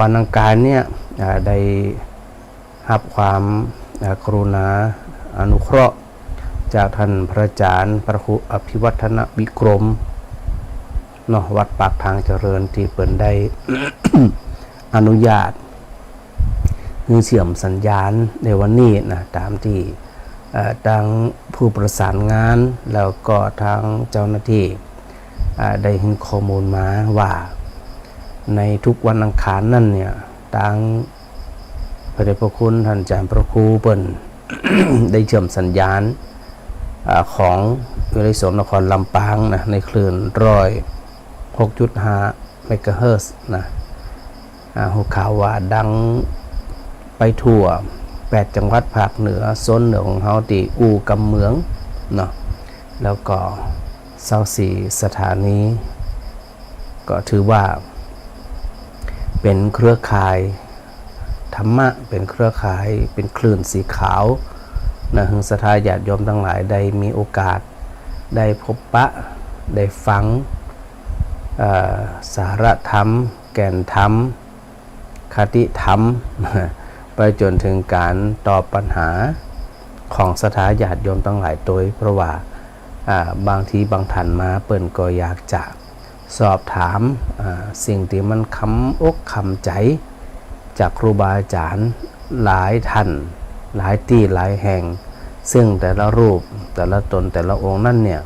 วันอังคารเนี่ยได้รับความกรุณาอนุเคราะห์จากท่านพระอาจารย์พระครูอภิวัฒนวิกรมเนาะวัดปากทางเจริญที่เปิดได้ อนุญาตมีเสื่อมสัญญาณในวันนี้นะตามที่ทางผู้ประสานงานแล้วก็ทางเจ้าหน้าที่ได้ให้ข้อมูลมาว่าในทุกวันอังคารนั่นเนี่ยทางพระเดชพระคุณท่านอาจารย์พระครูเปิ้น ได้เชื่อมสัญญาณของวิทยุสนครลำปางนะในคลื่น6.5 เมกะเฮิรตซ์นะหัวข่าวว่าดังไปทั่ว8จังหวัดภาคเหนือโซนเหนือของเฮาที่อู่กำเมืองเนาะแล้วก็24สถานีก็ถือว่าเป็นเครือข่ายธรรมะเป็นเครือข่ายเป็นคลื่นสีขาวนะหึงศรัทธาญาติโยมทั้งหลายได้มีโอกาสได้พบปะได้ฟังสาระธรรมแก่นธรรมคติธรรมไปจนถึงการตอบปัญหาของศรัทธาญาติโยมทั้งหลายโดยเพราะว่าบางทีบางท่านมาเปิ่นก็อยากจะสอบถามสิ่งที่มันคำอกคำใจจากครูบาอาจารย์หลายท่านหลายที่หลายแห่งซึ่งแต่ละรูปแต่ละตนแต่ละองค์นั่นเนี่ย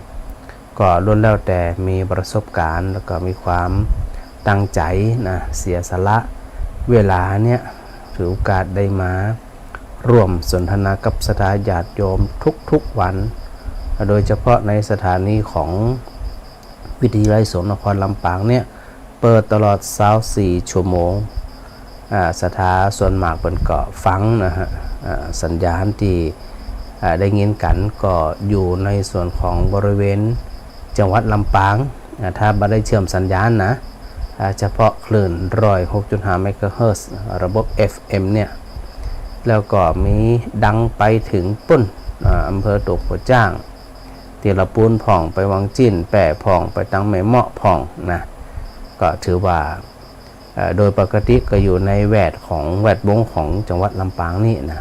ก็ล้วนแล้วแต่มีประสบการณ์แล้วก็มีความตั้งใจนะเสียสละเวลาเนี่ยถือโอกาสได้มาร่วมสนทนากับศรัทธาญาติโยมทุกๆวันโดยเฉพาะในสถานีของวิทยาลัยสงฆ์นครลำปางเนี่ยเปิดตลอด24ชั่วโมงศรัทธาส่วนมากเป็นก็ฟังนะฮะสัญญาณที่ได้ยินกันก็อยู่ในส่วนของบริเวณจังหวัดลำปางถ้าไม่ได้เชื่อมสัญญาณนะเฉพาะคลื่น6.5 เมกะเฮิรตซ์ระบบ FM เนี่ยแล้วก็มีดังไปถึงปุ้นอำเภอตกหัวจ้างตีละปูนผ่องไปวังจิ้นแปะผ่องไปตังแม่เมาะผ่องนะก็ถือว่าโดยปกติก็อยู่ในแวดวงของจังหวัดลำปางนี่นะ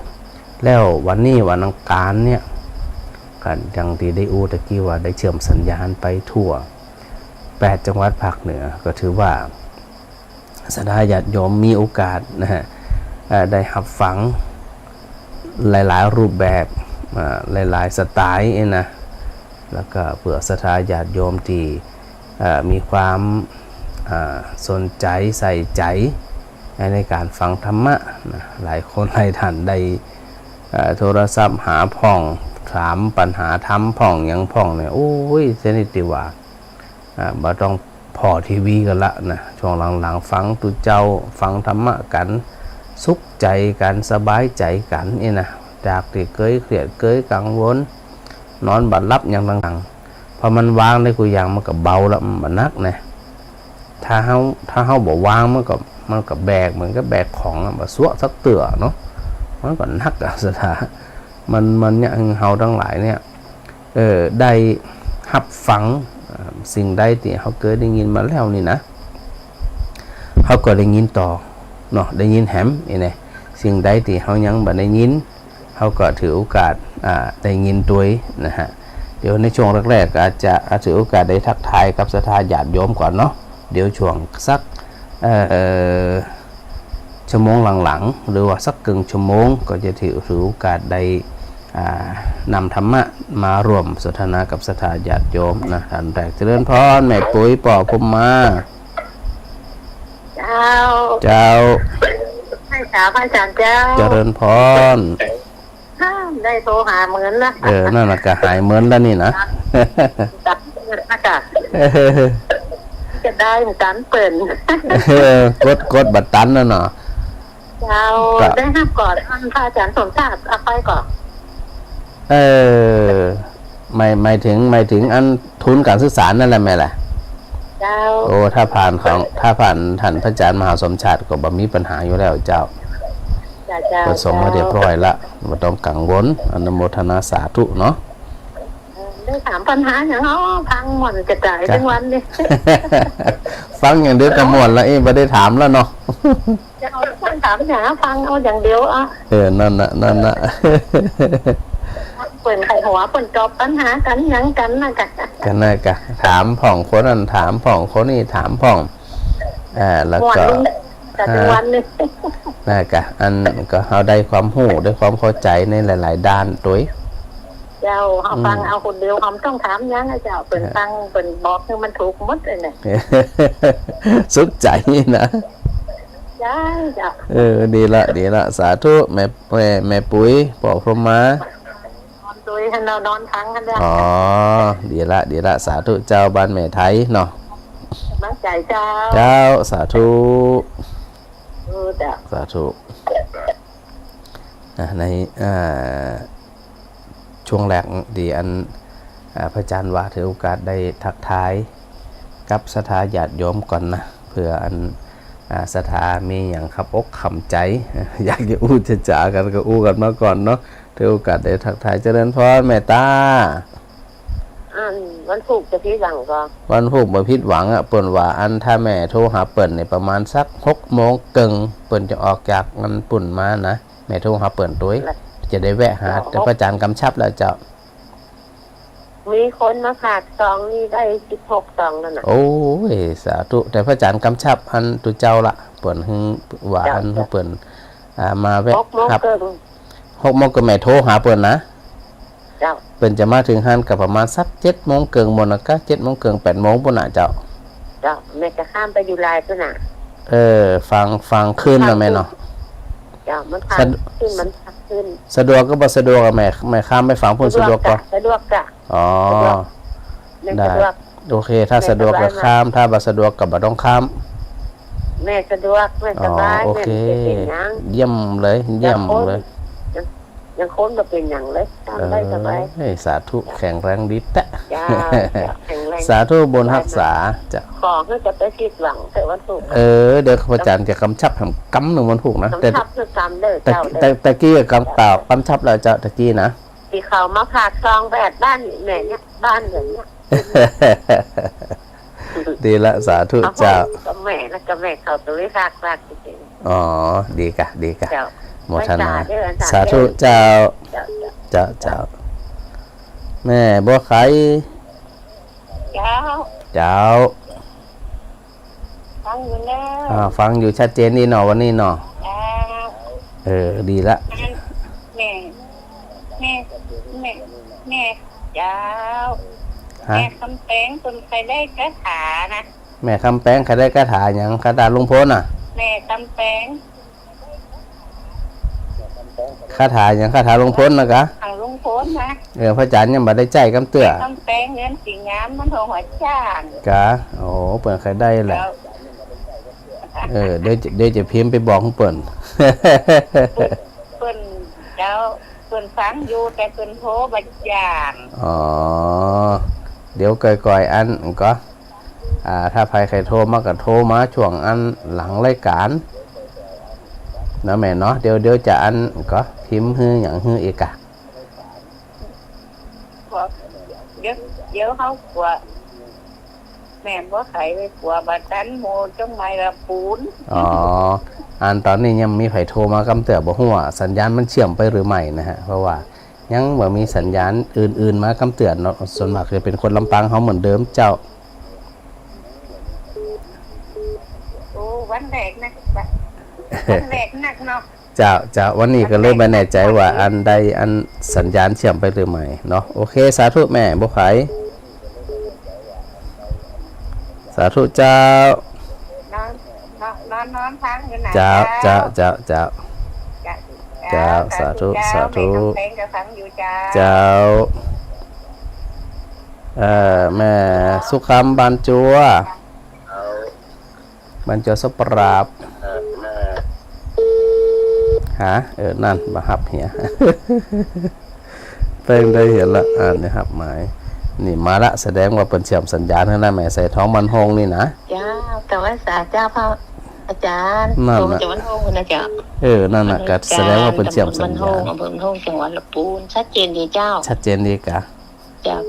แล้ววันนี้วันอังคารเนี่ยกันอย่างที่ได้ตะกี้ว่าได้เชื่อมสัญญาณไปทั่ว8จังหวัดภาคเหนือก็ถือว่าศรัทธาญาติโยมมีโอกาสนะฮะได้รับฟังหลายๆรูปแบบหลายๆสไตล์นะแล้วก็เพื่อศรัทธาญาติโยมที่มีความสนใจใส่ใจในการฟังธรรมะนะหลายคนหลายท่านได้โทรศัพท์หาพ่องถามปัญหาธรรมพ่องอย่างพ่องเนี่ยโอ้ยเสนิติว่าบ่ต้องพอทีวีกันละนะช่วงหลังๆฟังตุเจ้าฟังธรรมะกันสุขใจกันสบายใจกันนี่นะจากที่เคยเครียดเคยกังวลนอนบัดลับอย่างต่างๆพอมันวางได้กูอย่างมันก็เบาแล้วมันนักนะถ้าเฮาบอกวางมันก็แบกเหมือนกับแบกของมาสวะสักเตือเนาะมันก็นักอะสถามันเนี่ยเฮาทั้งหลายเนี่ยได้รับฟังสิ่งใดที่เขาเคยได้ยินมาแล้วนี่นะเขาก็ได้ยินต่อเนาะได้ยินแหมนี่สิ่งใดที่เขายังบ่ได้ยินเขาก็ถือโอกาสได้ยินด้วยนะฮะเดี๋ยวในช่วงแรกๆอาจจะถือโอกาสได้ทักทายกับศรัทธาญาติโยมก่อนเนาะเดี๋ยวช่วงสักชั่วโมงหลังๆหรือว่าสักครึ่งชั่วโมงก็จะถือโอกาสได้นำธรรมะมารวมสนทนากับศรัทธาญาติโยมนะท่านแรกเจริญพรแม่ปุ๋ยป่อพมมาเจ้าให้สาวพระอาจารย์เจ้าเจริญพรได้โทรหาเหมือนนะนั่นน่ะก็หายเหมือนแล้วนี่นะตัดนะกะจะได้เหมือนกันเปิ่นกดบัตรตันแล้วเนาะเจ้าได้ห้าก่อนท่านพระอาจารย์สมชาติเอาไปก่อนหมายถึงอันทุนการศึกษานั่นแหละแม่ล่ะเจ้าโอ้ถ้าผ่านท่านพระอาจารย์มหาสมชาติก็บ่มีปัญหาอยู่แล้วเจ้าประสงค์มาเรียบร้อยละบ่ต้องกังวลอนุโมทนาสาธุเนาะได้ถามปัญหาอย่างเขาพังหมดกระจายทั้งวันนี่ฟังอย่างเดียวก็หมดแล้วไม่ได้ถามแล้วเนาะ จะเอาคนถามหาฟังเอาอย่างเดียวอ่ะ นั่นน่ะ เปิดไขหัวเปิดจอบปัญหากันหยังกันนะกะ กันน่ะกะถามผ่องคนนั้นถามผ่องคนนี้ถามผ่องแล้ว วัน ก็ นึงแต่ถึงวันนึง น่ะกะอันก็เอาได้ความรู้ได้ความเข้าใจในหลาย ๆ ด้านตัว เจ้าเอาฟังเอาคนเดียวเขาต้องถามหยังนะเจ้าเปิดฟังเปิดบอกให้มันถูกหมดเลยเนี่ย สุขใจนะ ใช่เจ้า ดีละสาธุแม่ปุ๋ยปอกพรหมาน อนตัวให้เรานอนทั้งกันได้ อ๋อดีละสาธุเจ้าบ้านแม่ไทยเนาะ ตั้งใจเจ้า เจ้าสาธุ เจ้า สาธุในช่วงแรกดีอันพระอาจารย์ว่าถือโอกาสได้ทักทายกับสถาญาติโยมก่อนนะเพื่ออันสถามีอย่างขับอกขำใจ อยากจะอู้จะจ๋ากันก็อู้กันมาก่อนเนาะถือโอกาสได้ทักทายเจริญพรแม่ตา วันถูกจะพี่หลังก็ วันพุธบ่ผิดหวังเปิ้นว่าอันถ้าแม่โทรหาเปิ้นในประมาณสัก6 โมงเกิงเปิ้นจะออกจากงานปุ่นมานะแม่โทรหาเปิ้นตัวจะได้แวะหาแต่พระอาจารย์กำชับแล้วเจ้า มีคนมาฝากซองนี่ได้16ซองแล้วนะ โอ้ยสาธุแต่พระอาจารย์กำชับอันตุเจ้าละเปิ้นฮึว่าอันเปิ้นมาแวะ 6 โมง ครับ เกิน 6 โมงก็แม่โทรหาเปิ้นนะ เจ้า เปิ้นจะมาถึงหันก็ประมาณสัก7 โมงเกิงบ่นะก็7 โมงเกิง8 โมงพุ่นน่ะเจ้า เจ้าแม่จะข้ามไปอยู่ลายตัวน่ะ ฟังขึ้นนะแม่เนาะ เจ้ามันพักขึ้นมันพักขึ้น สะดวกก็บ่สะดวกอะแม่ข้ามไปฟังพุ่นสะดวกกว่า สะดวกจ้ะ อ๋อ แม่ ได้ สะดวก โอเค ถ้าสะดวกก็ข้ามถ้าบ่สะดวกก็บ่ต้องข้าม แม่สะดวกแม่สบาย โอ แม่ เค ไม่เป็นหยัง เยี่ยมเลยเยี่ยมเลย ยังคนมาเป็นอย่างเลยทำได้สบาย เฮ้ยสาธุแข็งแรงดีแตะ จ้าแข็งแรง สาธุบนรักษาจะ ขอให้จะไปคิดหวังแต่วันถูก เดี๋ยวพระอาจารย์จะกำชับแห่งกำหนึ่งวันถูกนะ ต้อง แต่ ทับเพื่อกรรมเด้อ แต่ เจ้า แต่ เด้อ แต่กี้กำเปล่ากำชับแล้วเจ้าตะกี้นะ ที่เขามาผากซองแบบบ้านแม่เนี่ยบ้านอย่างเนี้ย ดีละสาธุ เอา เจ้า กับแม่แล้วก็แม่เขาตัวฝากจริง อ๋อดีกะ ๆเจ้า โมทนา ไว้จ่เด้อ สาธุเจ้า เจ้า เจ้าแม่บัวไข่ เจ้า เจ้า ฟังอยู่แล้ว ฟังอยู่ชัดเจนนี่เนาะวันนี้เนาะ เจ้า ดีละ แม่เจ้า ฮะ แม่คำแปงคนใครได้กระถานะ แม่คำแป้งใครได้กระถาหยังคาถาลุงพลน่ะ แม่คำแปง คาถาหยังคาถาลุงพลนะกะ ทางลุงโพนนะ พระอาจารย์ยังบ่ได้ใจกำเตื้อ คำแปงเงินสีงามมันโทรหัวจ้าง กะโอ้เปิ่นใครได้แหละ แล้ว เดี๋ยวจะพิมพ์ไปบอกของเปิ่น เพิ่นเจ้าเพิ่นฟังอยู่แต่เพิ่นโทรบัดจ้าง อ๋อเดี๋ยวก่อยๆอันก็ถ้าใครโทรมาก็โทรมาช่วงอันหลังรายการนะแม่เนาะเดี๋ยวจะอันก็พิมพ์ฮืออย่างฮืออีกอะ บอกเดี๋ยวเขากลัวแม่บ่ไขไปกลัวบัดนั้นโมจังไม้ละปูน อ๋ออันตอนนี้ยังมีไผโทรมากำเตือบ่ฮู้ว่าสัญญาณมันเชื่อมไปหรือไม่นะฮะเพราะว่ายังบ่มีสัญญาณอื่นๆมากำเตือนเนาะส่วนมากจะเป็นคนลำปางเขาเหมือนเดิมเจ้า โอ้วันแรกนะวันแรกนักเนาะ เจ้าวันนี้ก็เลยไม่แน่ใจว่าอันใดอันสัญญาณเชื่อมไปหรือไม่เนาะโอเคสาธุแม่บ่ไผสาธุเจ้านอนพังอยู่ไหน เจ้า เจ้า สาธุสาธุ แม่คำแปงก็ฟังอยู่เจ้า เจ้าแม่สุขำบานจัวบานจัวสปราบหานั่นมาหับเหีย เพิ่งได้เห็นละนี่ครับหมายนี่มาละแสดงว่าเป็นเชื่อมสัญญาณให้นะแม่ใส่ท้องมันหงนี่นะ เจ้าแต่ว่าสาเจ้าพระอาจารย์ นั่น โทร น่ะ จากวันโฮงนะเจ้า นั่นน่ะก็แสดงว่าเป็นเชื่อมสัญญาณ อำเภอมันโฮงจังหวัดลำพูนชัดเจนดีเจ้า ชัดเจนดีกะ จาก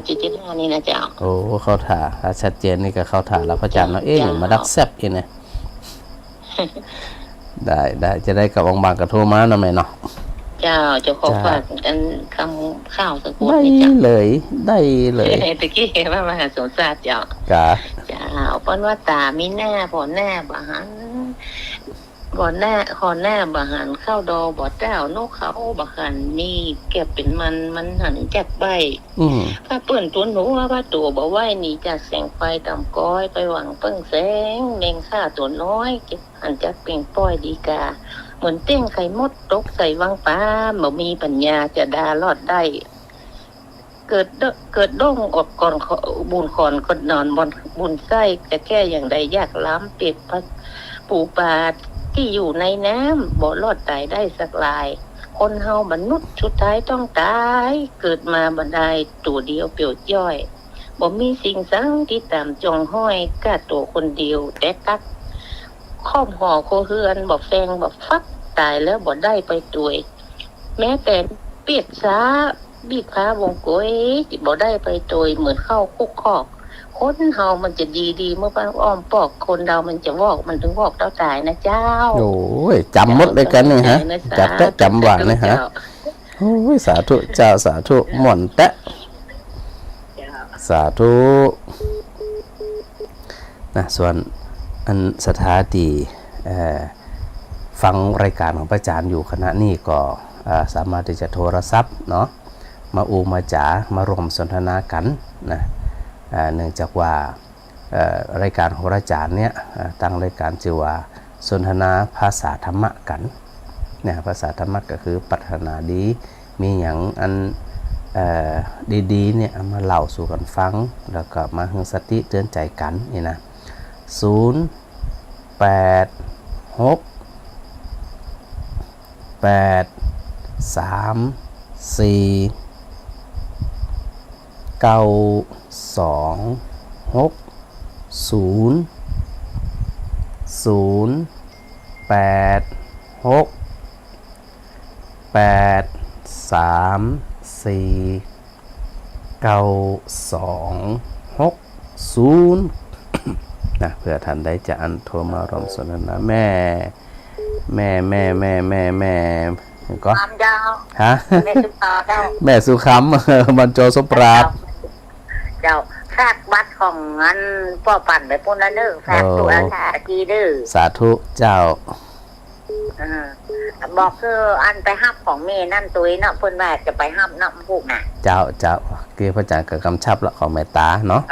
98.75นี่นะเจ้า โอ้เข้าถ่าถ้าชัดเจนนี่ก็เข้าถ่าแล้วพระอาจารย์เนาะนี่มาดักแซบอีเนี่ย ได้จะได้กับบางๆกระโทรมาหน่อยไหมเนาะ เจ้าจะขอฝากอันคำข้าวสักคน ได้ นี่จ้ะ เลยได้เลย ตะกี้เห็นว่ามหาสงสารเจ้าก ะ เจ้าเปิ้นว่าตามีหน้าพอหน้าบ่หันก่อนหน้าขอหน้าบ่หันเข้าดอบ่เจ้านกเขาบ่หันนี่เก็บเป็นมันหันแจกใบ อืม ถ้าเปื่อนตัวหนูว่าตัวบ่ไหวหนีจากแสงไฟดำก้อยไปหวังเปิ้งแสงแมงค่าตัวน้อยเก็บหันจากเปล่งป้อยดีกาเหมือนเต้งไข่มดตกใส่วังป้าบ่มีปัญญาจะดารอดได้ เกิดด้งอดก่อนบุญขอนคนนอนบนบุญไส้จะแก้อย่างใดยากล้ำเปียกพัดปูปลาที่อยู่ในน้ำบ่รอดตายได้สักลาย คนเฮามนุษย์สุดท้ายต้องตายเกิดมาบันไดตัวเดียวเปลี่ยวย่อยบ่มีสิ่งสังที่ตามจองห้อยกล้าตัวคนเดียวแต่ตักข้อมห่อโคเฮือนบ่แฟงบ่ฟักตายแล้วบ่ได้ไปตัวยแม้แต่เปียกช้าบีบค้าวงโกยบ่ได้ไปตัวยเหมือนเข้าคุกคอกคนเฮามันจะดีเมื่อป้าอ้อมปอกคนเรามันจะวอกมันถึงวอกเต้าตายนะเจ้า โอ้ยจำหมดเลยกันนี่ฮะจัดแตะจำหวานนะฮะโอ้ยสาธุเจ้าสาธุหม่อนแตะสาธุนะส่วนอันสถานีฟังรายการของพระอาจารย์อยู่ขณะนี้ก็สามารถที่จะโทรศัพท์เนาะมามาจ๋ามารวมสนทนากันนะเนื่องจากว่ารายการของพระอาจารย์เนี่ยตั้งรายการชื่อว่าสนทนาภาษาธรรมะกันเนี่ยภาษาธรรมะก็คือปรารถนาดีมีอย่างอันดีๆเนี่ยเอามาเล่าสู่กันฟังแล้วก็มาให้สติเตือนใจกันนี่นะนะเพื่อท่านได้จะอันโทรมารวมสนทนาแม่ก็ ความยาว ฮะ แม่สุภาเจ้า แม่สุขำบรรโจสปราบ เจ้าฝากบัตรของอันป้อปั่นไปปุ่นละเด้อฝากตัวละทีเด้อ สาธุเจ้า บอกคืออันไปฮับของเมนั่นตัวเนาะเพิ่นว่าจะไปฮับน้ำพุกน่ะ เจ้าเกี่ยวพระอาจารย์กับกำชับละของแม่ตาเนาะ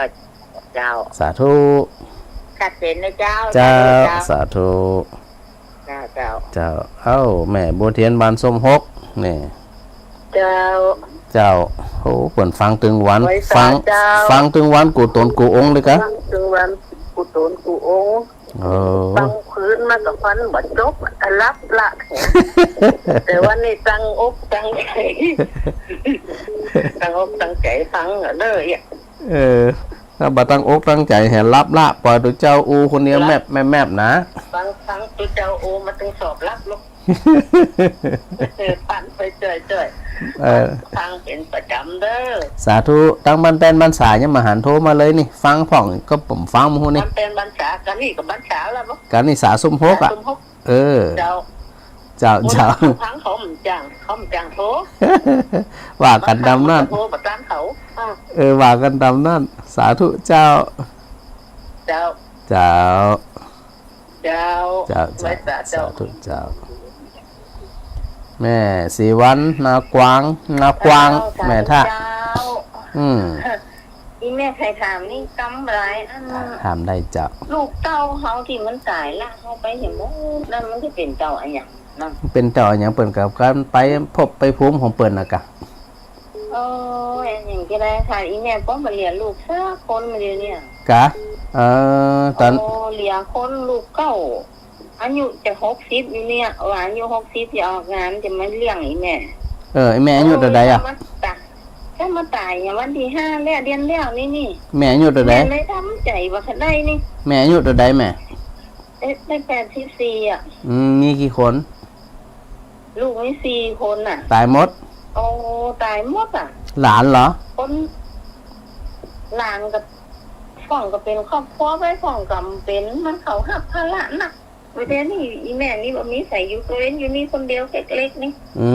เจ้า สาธุ ชัดเจนนะเจ้า เจ้าสาธุ เจ้า เจ้าเอ้าแม่บัวเทียนบานส้มฮกนี่ เจ้า เจ้าโอ้เปิ่นฟังตึงวัน ไว้ ฟัง เจ้า ฟังตึงวันกูตนกูองค์เลยกะ ถึงวันกูโตนกูองค์ โอ้ ฟังพื้นมากับฟันบัดจบรับละแต่วันนี้ตั้งอกตั้งใจตั้งอกตั้งใจฟังเด้อ ถ้าบ่ตั้งอกตั้งใจเห็นรับละปล่อยตัวเจ้าอูคนเดียวแมบนะ ฟังตัวเจ้าโอมาต้องสอบรับลูกปั่นไปเจยฟังเป็นประจำเด้อ สาธุตั้งบันแปนบันสายยังมาหันโทรมาเลยนี่ฟังผ่องก็ผมฟังมาหูนี่ มันเป็นบรรษากันนี่กับบัญชาแล้วบ่ การนิสาสมภพอ่ะเจ้า ทั้งเขามันจังโท ว่ากันดำนั่น โทบัดร้านเขา ว่ากันดำนั่นสาธุเจ้า เจ้า เจ้า ไว้สาธุ เจ้าแม่สีวันนากวางแม่ท่าอีแม่ใครถามนี่กำไรอัน ถามได้เจ้า ลูกเต้าเขาที่มันตายละเขาไปเห็นมั้งนั่นมันจะเป็นเต้าอะไรอย่างนั่น เป็นเจ้าอย่างเปิ่นกับการไปพบไปภูมิของเปิ่นนะกะ โอ้ยอย่างที่ไรค่ะอีแม่ป้อมาเลี้ยงลูกสักคนมาเลี้ยงเนี่ย กะตอน โอ้เลี้ยงคนลูกเก้าอายุจะ60อยู่เนี่ยอายุ60จะออกงานจะมาเลี้ยงอีแม่ ไอแม่อายุเท่าใดอ่ะ ถ้ามาตายอย่างวันที่5แล้วเดือนแล้วนี่ แม่อายุเท่าใด แม่เลยทำใจว่าคันได้นี่ แม่อายุเท่าใดแม่ ได้84อ่ะ มีกี่คน ลูกมี4คนน่ะ ตายหมด โอ้ตายหมดอ่ะ หลานเหรอ คนหลานกับฟ้องก็เป็นครอบครัวไปฟ้องกับเป็นมันเขาหักภาระหนัก ประเด็นนี่อีแม่นี่บ่มีใส่อยู่ตัวเองอยู่นี่คนเดียวเล็กๆนี่ อื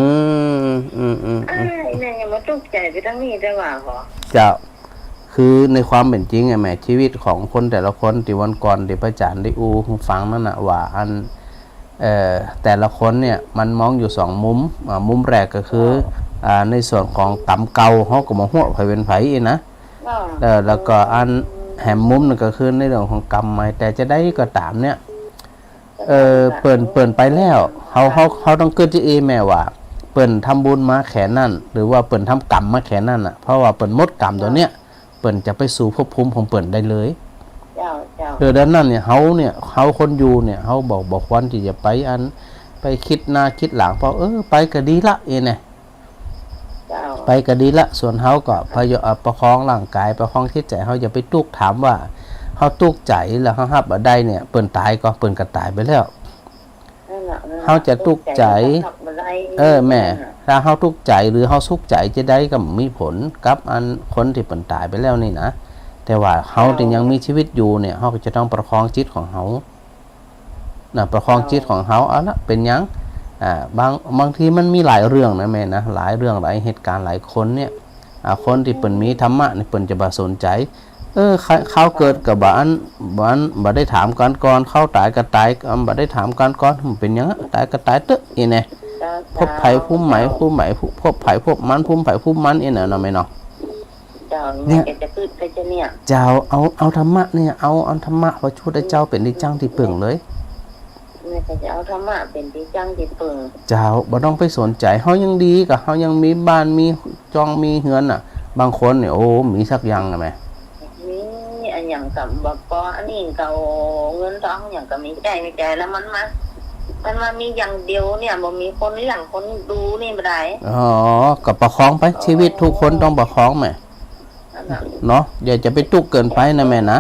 มอืมอืม อ้ายแม่อย่ามาตกใจไปทั้งนี้ได้ว่าหรอ เจ้าคือในความเป็นจริงอะแม่ชีวิตของคนแต่ละคนที่วันก่อนที่พระอาจารย์ได้อูฟังนั่นน่ะว่าอันแต่ละคนเนี่ยมันมองอยู่สองมุมมุมแรกก็คือในส่วนของกรรมเก่าเฮาก็บ่ฮู้ไผเป็นไผอีนะแล้วก็อันแหมมุมนึงก็คือในเรื่องของกรรมใหม่แต่จะได้ก็ตามเนี่ยเปิ้นไปแล้วเฮาต้องเกิดที่แม่ว่าเปิ้นทำบุญมาแค่นั้นหรือว่าเปิ้นทำกรรมมาแค่นั้นน่ะเพราะว่าเปิ้นหมดกรรมตัวเนี้ยเปิ้นจะไปสู่ภพภูมิของเปิ้นได้เลยเจ้าดังนั้นเนี่ยเฮาคนอยู่เนี่ยเฮาบอกควรที่จะไปอันไปคิดหน้าคิดหลังเพราะไปก็ดีละเนี่ยไปก็ดีละส่วนเฮาก็พยายามประคองร่างกายประคองจิตใจเฮาอย่าไปตุกถามว่าเฮาตุกใจแล้วเฮารับบ่ได้เนี่ยเปิ้นตายก็เปิ้นก็ตายไปแล้วเฮาจะตุกใจแม่ถ้าเฮาทุกข์ใจหรือเฮาสุขใจจะได้ก็มีผลกับอันคนที่เปิ้นตายไปแล้วนี่นะแต่ว่าเฮาที่ยังมีชีวิตอยู่เนี่ยเฮาก็จะต้องประคองจิตของเฮาประคองจิตของเฮาเอาละเป็นหยังบางทีมันมีหลายเรื่องนะแม่นะหลายเรื่องหลายเหตุการณ์หลายคนเนี่ยคนที่เปิ้นมีธรรมะนี่เปิ้นจะบ่สนใจเขาเกิดกับบ้านบ่ได้ถามกันก่อนเขาตายก็ตายบ่ได้ถามกันก่อนมันเป็นหยังตายก็ตายเตอะอีแน่พบไผภูมิไหมพบไผพบมันภูมิไผภูมิมันอีน่ะเนาะแม่เนาะเนี่ยจะพืชไปจะเนี่ยเจ้าเอาธรรมะเนี่ยเอาธรรมะพระพุทธเจ้าเป็นที่จังที่ปึงเลยแม่ก็จะเอาธรรมะเป็นที่จังที่ปึงเจ้าบ่ต้องไปสนใจเฮายังดีกับเฮายังมีบ้านมีจองมีเฮือนน่ะบางคนเนี่ยโอ้มีสักอย่างน่ะแม่มีอันอย่างกับบ่พออันนี้ก็เงินทองอย่างก็มีใจแล้วมันมามีอย่างเดียวเนี่ยบ่มีคนเลี้ยงคนดูนี่บ่ได้ก็ประคองไปชีวิตทุกคนต้องประคองแม่เนาะอย่าจะไปตุกเกินไปนะแม่นะ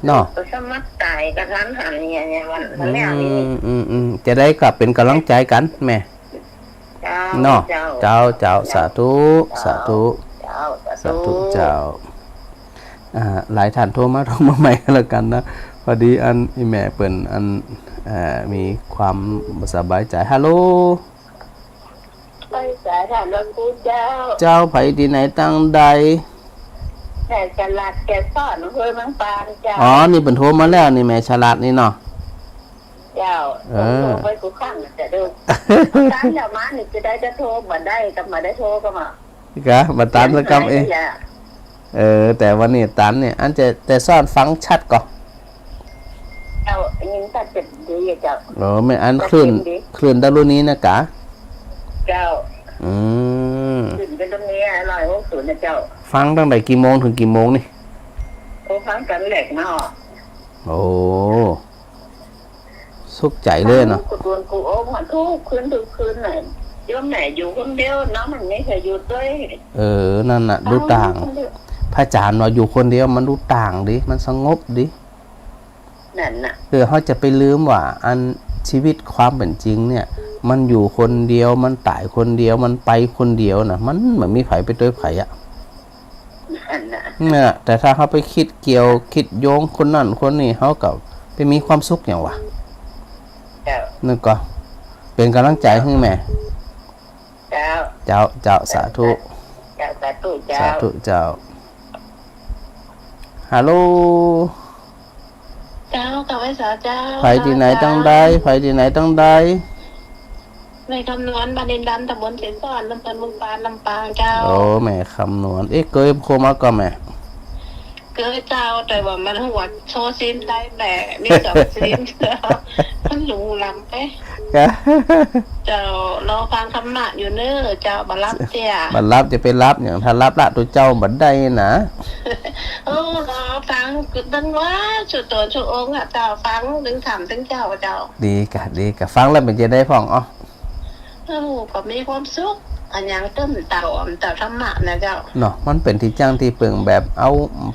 เนาะก็สมัครตายกระทันหันเนี่ยวันแรกนี่จะได้กลับเป็นกำลังใจกันแม่เนาะเจ้าสาธุเจ้าหลายท่านโทรมาใหม่แล้วกันนะพอดีอันอีแม่เปิ่นอันมีความสบายใจฮัลโหลไปสายถามหลวงปู่เจ้าไผที่ไหนตั้งใดแต่ฉลาดแกสอนเฮ้ยมังปานเจ้านี่เปิ่นโทรมาแล้วนี่แม่ฉลาดนี่เนาะเจ้าไปกูข้างแต่เดิมตานแล้วมานี่จะได้จะโทรบ่ได้กับมาได้โทรก็มากะบ่ตานสักคำแต่วันนี้ตันเนี่ยอันจะแต่ซ่อนฟังชัดก่อนยินตัดเป็ดดีเจ้าไม่อันคลื่นดารุนี้นะกะเจ้าขึ้นเป็นตรงนี้160นะเจ้าฟังตั้งแต่กี่โมงถึงกี่โมงนี่ฟังกันแหลกเนาะโอ้สุขใจเลยเนาะกูตัวกูโอ้มันทุกคืนไหนยอมไหนอยู่คนเดียวน้องมันไม่เคยอยู่ด้วยนั่นน่ะดูต่างพระอาจารย์ว่าอยู่คนเดียวมันดูต่างดิมันสงบดินั่นน่ะเขาจะไปลืมว่าอันชีวิตความเป็นจริงเนี่ยมันอยู่คนเดียวมันตายคนเดียวมันไปคนเดียวนะมันเหมือนมีไผไปด้วยไผอ่ะเนี่ยแต่ถ้าเขาไปคิดเกี่ยวคิดโยงคนนั่นคนนี้เขากับไปมีความสุขอย่างวะนั่นก็เป็นกำลังใจให้แม่เจ้าสาธุเจ้าฮัลโหลเจ้ากับไอ้สาวเจ้าไผที่ไหนตั้งได้ในคำนวณบ้านดินดำตำบลเสซ้อนลำปางเมืองปานลำปางเจ้าแม่คำนวณเคยโคมาก็แม่เกิดเจ้าแต่ว่ามันหัวโชว์ซีนได้แหละนี่กับซีนมันหลูลำไปเจ้ารอฟังคำหนักอยู่เน้อเจ้าบัลลับเจ้าบัลลับจะไปรับอย่างถ้ารับละตัวเจ้าบัดได้นะรอฟังคือตั้งว่าชุดตัวชุดองค์เจ้าฟังถึงถามถึงเจ้าดีกะฟังแล้วมันจะได้พ่องก็มีความสุขอันยังต้นเต่าธรรมะนะเจ้าเนาะมันเป็นที่จ้างที่เปิงแบบเอา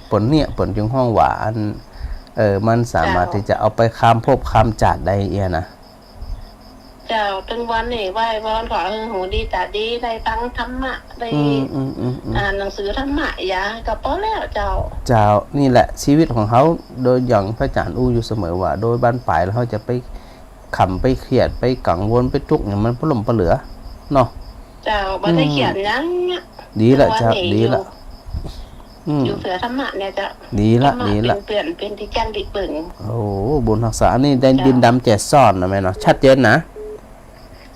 ผลเนี่ยผลจึงห้องหวานมันสามารถที่จะเอาไปข้ามภพข้ามจัดได้นะ เจ้าถึงวันนี้ไหว้วอนขอหูดีตาดีได้ฟังธรรมะได้ อ่านหนังสือธรรมะยากับพอแล้วเจ้า เจ้านี่แหละชีวิตของเขาโดยอย่างพระอาจารย์อู้อยู่เสมอว่า โดยบ้านปลายแล้วเขาจะไปขำไปเครียดไปกังวลไปทุกข์อย่างมันปล่มปเหลือเนาะ เจ้าบ่ได้เขียนหยังเนี่ย ดีละเจ้าดีละ อยู่เสือธรรมะเนี่ยเจ้า ดีละ ธรรมะ ดีละ เป็นเปื่อนเป็นที่จันที่ปึ่ง โอ้บุญรักษานี่ได้ดินดำแจดซ่อนนะแม่เนาะชัดเจนนะ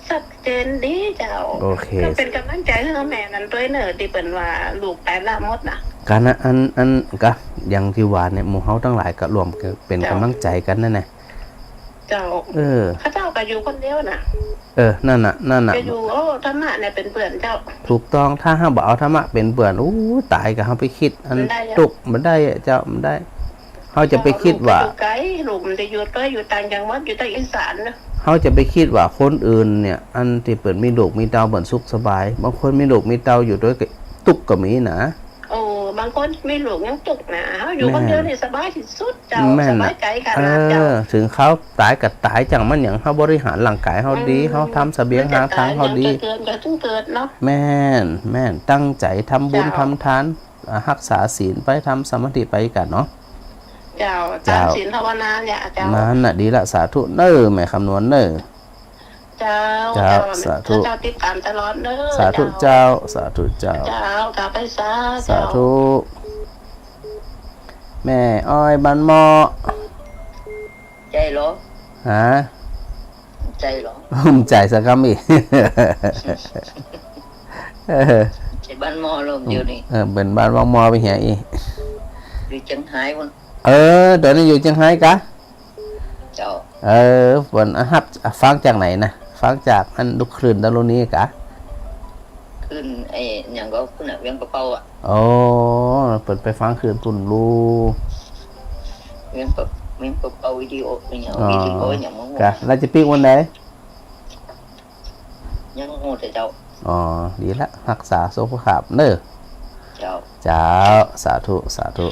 ชัดเจนดีเจ้า โอเค ก็เป็นกำลังใจให้แม่นั่นด้วยเนอะที่เปิ่นว่าลูกตายละหมดน่ะ การนะอันก็อย่างที่ว่าเนี่ยหมู่เฮาทั้งหลายก็รวมกันเป็นกำลังใจกันนั่นแหละ เจ้า เออ ข้าเจ้าก็อยู่คนเดียวน่ะ นั่นน่ะ ก็อยู่โอ้ธรรมะเนี่ยเป็นเปื่อนเจ้า ถูกต้องถ้าห้าบ่เอาธรรมะเป็นเบื่อนอู้ตายก็เฮาไปคิดอัน มันได้อะ ตุกมันได้อะเจ้ามันได้เฮาจะไปคิดว่า ลูกไกลลูกมันจะอยู่ก็อยู่ต่างจังหวัดอยู่ใต้อีสานนะ เขาจะไปคิดว่าคนอื่นเนี่ย อันที่เปิดมีลูกมีเตาเปิดสุขสบายบางคนมีลูกมีเตาอยู่ด้วยก็ตุกก็มีนะ โอ้บางคนมีลูกยังตกนะเขาอยู่คนเดียวนี่สบายที่สุดเจ้า แม่ ส น บา น่ะ ยใจขนาดเจ้า ถึงเขาตายกับตายจังมันอย่างเขาบริหารร่างกายเขาดีเขาทำเสบียงหาทางเขาดี เกินก็ต้องเกิดเนาะ แม่นตั้งใจทำบุญ เจ้า ทำทานรักษาศีลไปทำสมาธิไปกันเนาะ เจ้า เจ้า ตามศีลภาวนาเนี่ยเจ้า นั่นน่ะดีละสาธุเน้อแม่คำนวณเน้อ เจ้า เจ้าสาธุ เจ้าติดตามตลอดเด้อ สาธุเจ้าสาธุเจ้า เจ้ากลับไปซะ สาธุแม่อ้อยบันหมอ ใจเหรอ ฮะ ใจเหรอ ภูมิใจสักคำอีก ใจบ้านหมอลมอยู่นี่ เป็นบ้านวังมอไปเหียอีก อยู่จังหายวัน เดี๋ยวนี้อยู่เชียงรายกะ เจ้า ฝนฮับฟังจากไหนนะฟังจากอันดุคลื่นดารุนี้กะ ขึ้นไอ้อย่างก็ขึ้นเวียงกระเป๋าอ่ะ โอ้เปิดไปฟังคืนปุ่นรู เวียงกระเป๋าวิดีโอเป็นอย่างวิดีโออย่างมึง กะเราจะปีกวันไหน ยังโง่แต่เจ้า อ๋อดีละรักษาสุขภาพเน้อ เจ้า เจ้าสาธุสาธุ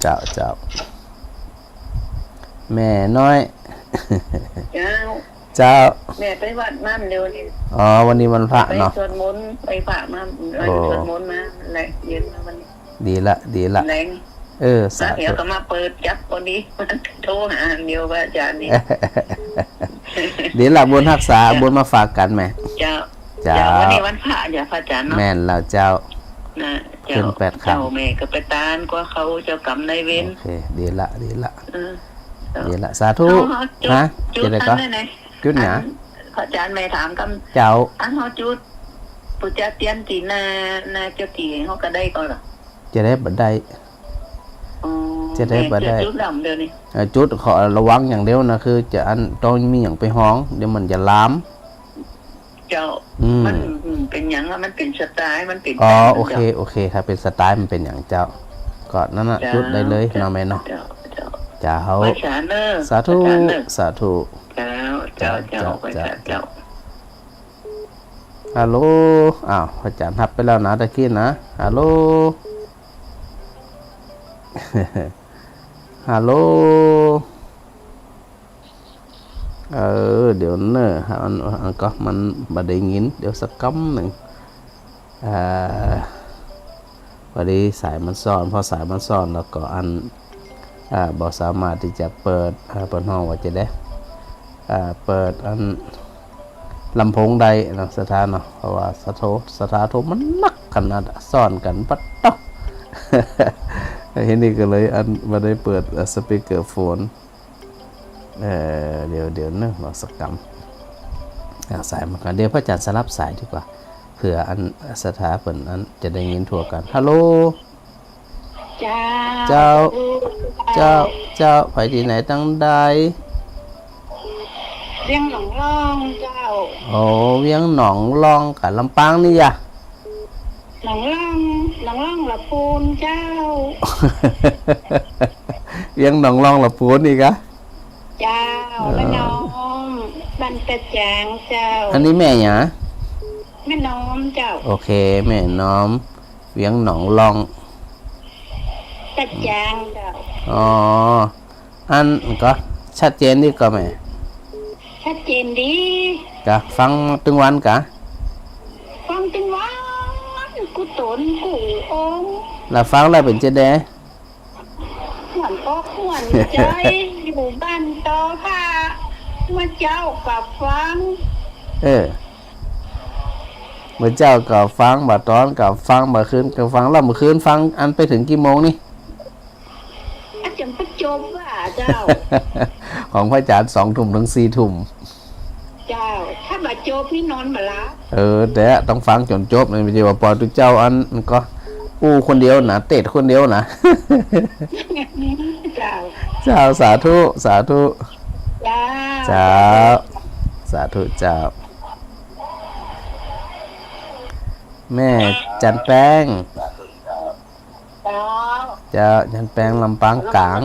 เจ้า เจ้าแม่น้อย เจ้า เจ้า แม่ไปวัดมั่นเร็วนี่ อ๋อวันนี้วันพระ ไป เนาะ สวดมนต์ไปฝากมาไปสวดมนต์มาแหละเย็นมาวันนี้ ดีละ แรง สา แล้วเดี๋ยว ธุ ก็มาเปิดจับคนนี้มันโทรหาเดียวว่าอาจารย์นี่ ดีละบุญรักษาบุญมาฝากกันแม่ เจ้า เจ้า วันนี้วันพระอย่าพระอาจารย์เนาะ แม่นแล้วเจ้า นะ ขึ้นแปดคำ เจ้าแม่ก็ไปตานกว่าเขาเจ้ากรรมนายเวร โอเคดีละ เออ ดีละสาธุ ฮะ ฮะ จุด จะได้ ทั ก็ นได้ไหน จุดหนา พระอาจารย์แม่ถามกัน เจ้า อันเขาจุดปุจจาเตียนตีนาเจ้าตีเขาก็ได้ก็หรอ จะได้บัดได้ อ๋อ จะได้บ่ได้ แม่จุดดำเดี๋ยวนี้ จุดขอระวังอย่างเดียวนะคือ จะอันต้องมีอย่างไปห้อง เดี๋ยวมันจะลาม เจ้า อืม มันเป็นอย่างว่ามันเป็นสไตล์มันเป็น อ๋อ แบบ โอเคครับเป็นสไตล์มันเป็นอย่างเจ้าก็นั่นน่ะจุดได้เลยเนาะแม่เนาะ เจ้า เจ้า ไว้สาเนอร์ สาธุ ไว้เนอร์ สาธุ เจ้าไว้สาเจ้า ฮัลโหลอ้าวพระอาจารย์ทับไปแล้วนะตะกี้นะฮัลโหล ฮัลโหลเดี๋ยวเนอะอันก็มันบ่ได้ยินเดี๋ยวสักคำหนึ่งพอดีสายมันซ่อนพอสายมันซ่อนแล้วก็อันบ่สามารถที่จะเปิดเปิดห้องว่าจะได้เปิดอันลำโพงใดนะสถานเนาะเพราะว่าสถานโทรมันนักขนาดซ่อนกันปัดต๊อก เห็นนี่ก็เลยอันมาได้เปิดสปีกเกอร์โฟนเดี๋ยวนึกเราสักกำสายมากันเดี๋ยวพระอาจารย์สลับสายดีกว่าเผื่ออันสถาเปิดอันจะได้ยินทั่วกันฮัลโหลเจ้าไปที่ไหนตั้งใด เรียงหนองร่องเจ้า โอ้เวียงหนองลองกับลำปางนี่ยะ หนองร่องละปูนเจ้า เวียงหนองลองละปูนอีกอะ เจ้าแม่น้อมบันกระจางเจ้า อันนี้แม่หยา แม่น้อมเจ้า โอเคแม่น้อมเวียงหนองลอง กระจางเจ้า อ๋ออันก็ชัดเจนดีกว่าแม่ เ ชัดเจนดี กะฟังตึงวันกะ ฟังจังหวะกูตนกูอง แล้วฟังแล้วเป็นจะแด หวนอกหวนใจอยู่บ้านต่อค่ะว่าเจ้ากับฟัง เมื่อเจ้าก็ฟังบ่ตอนก็ฟังบ่คืนก็ฟังแล้วเมื่อคืนฟังอันไปถึงกี่โมงนี่ อาจารย์ประจบว่าเจ้า ของพระอาจารย์2 ทุ่มถึง4 ทุ่ม เจ้า ถ้าบาจบนี่นอนมาละ แต่ต้องฟังจนจบไม่ใช่ว่าปล่อยทุกเจ้าอันมันก็อู้คนเดียวนะเตะคนเดียวนะ เจ้า เจ้าสาธุสาธุ เจ้า เจ้าสาธุเจ้าแม่จันแป้ง เจ้า เจ้าจันแป้งลำปางกลาง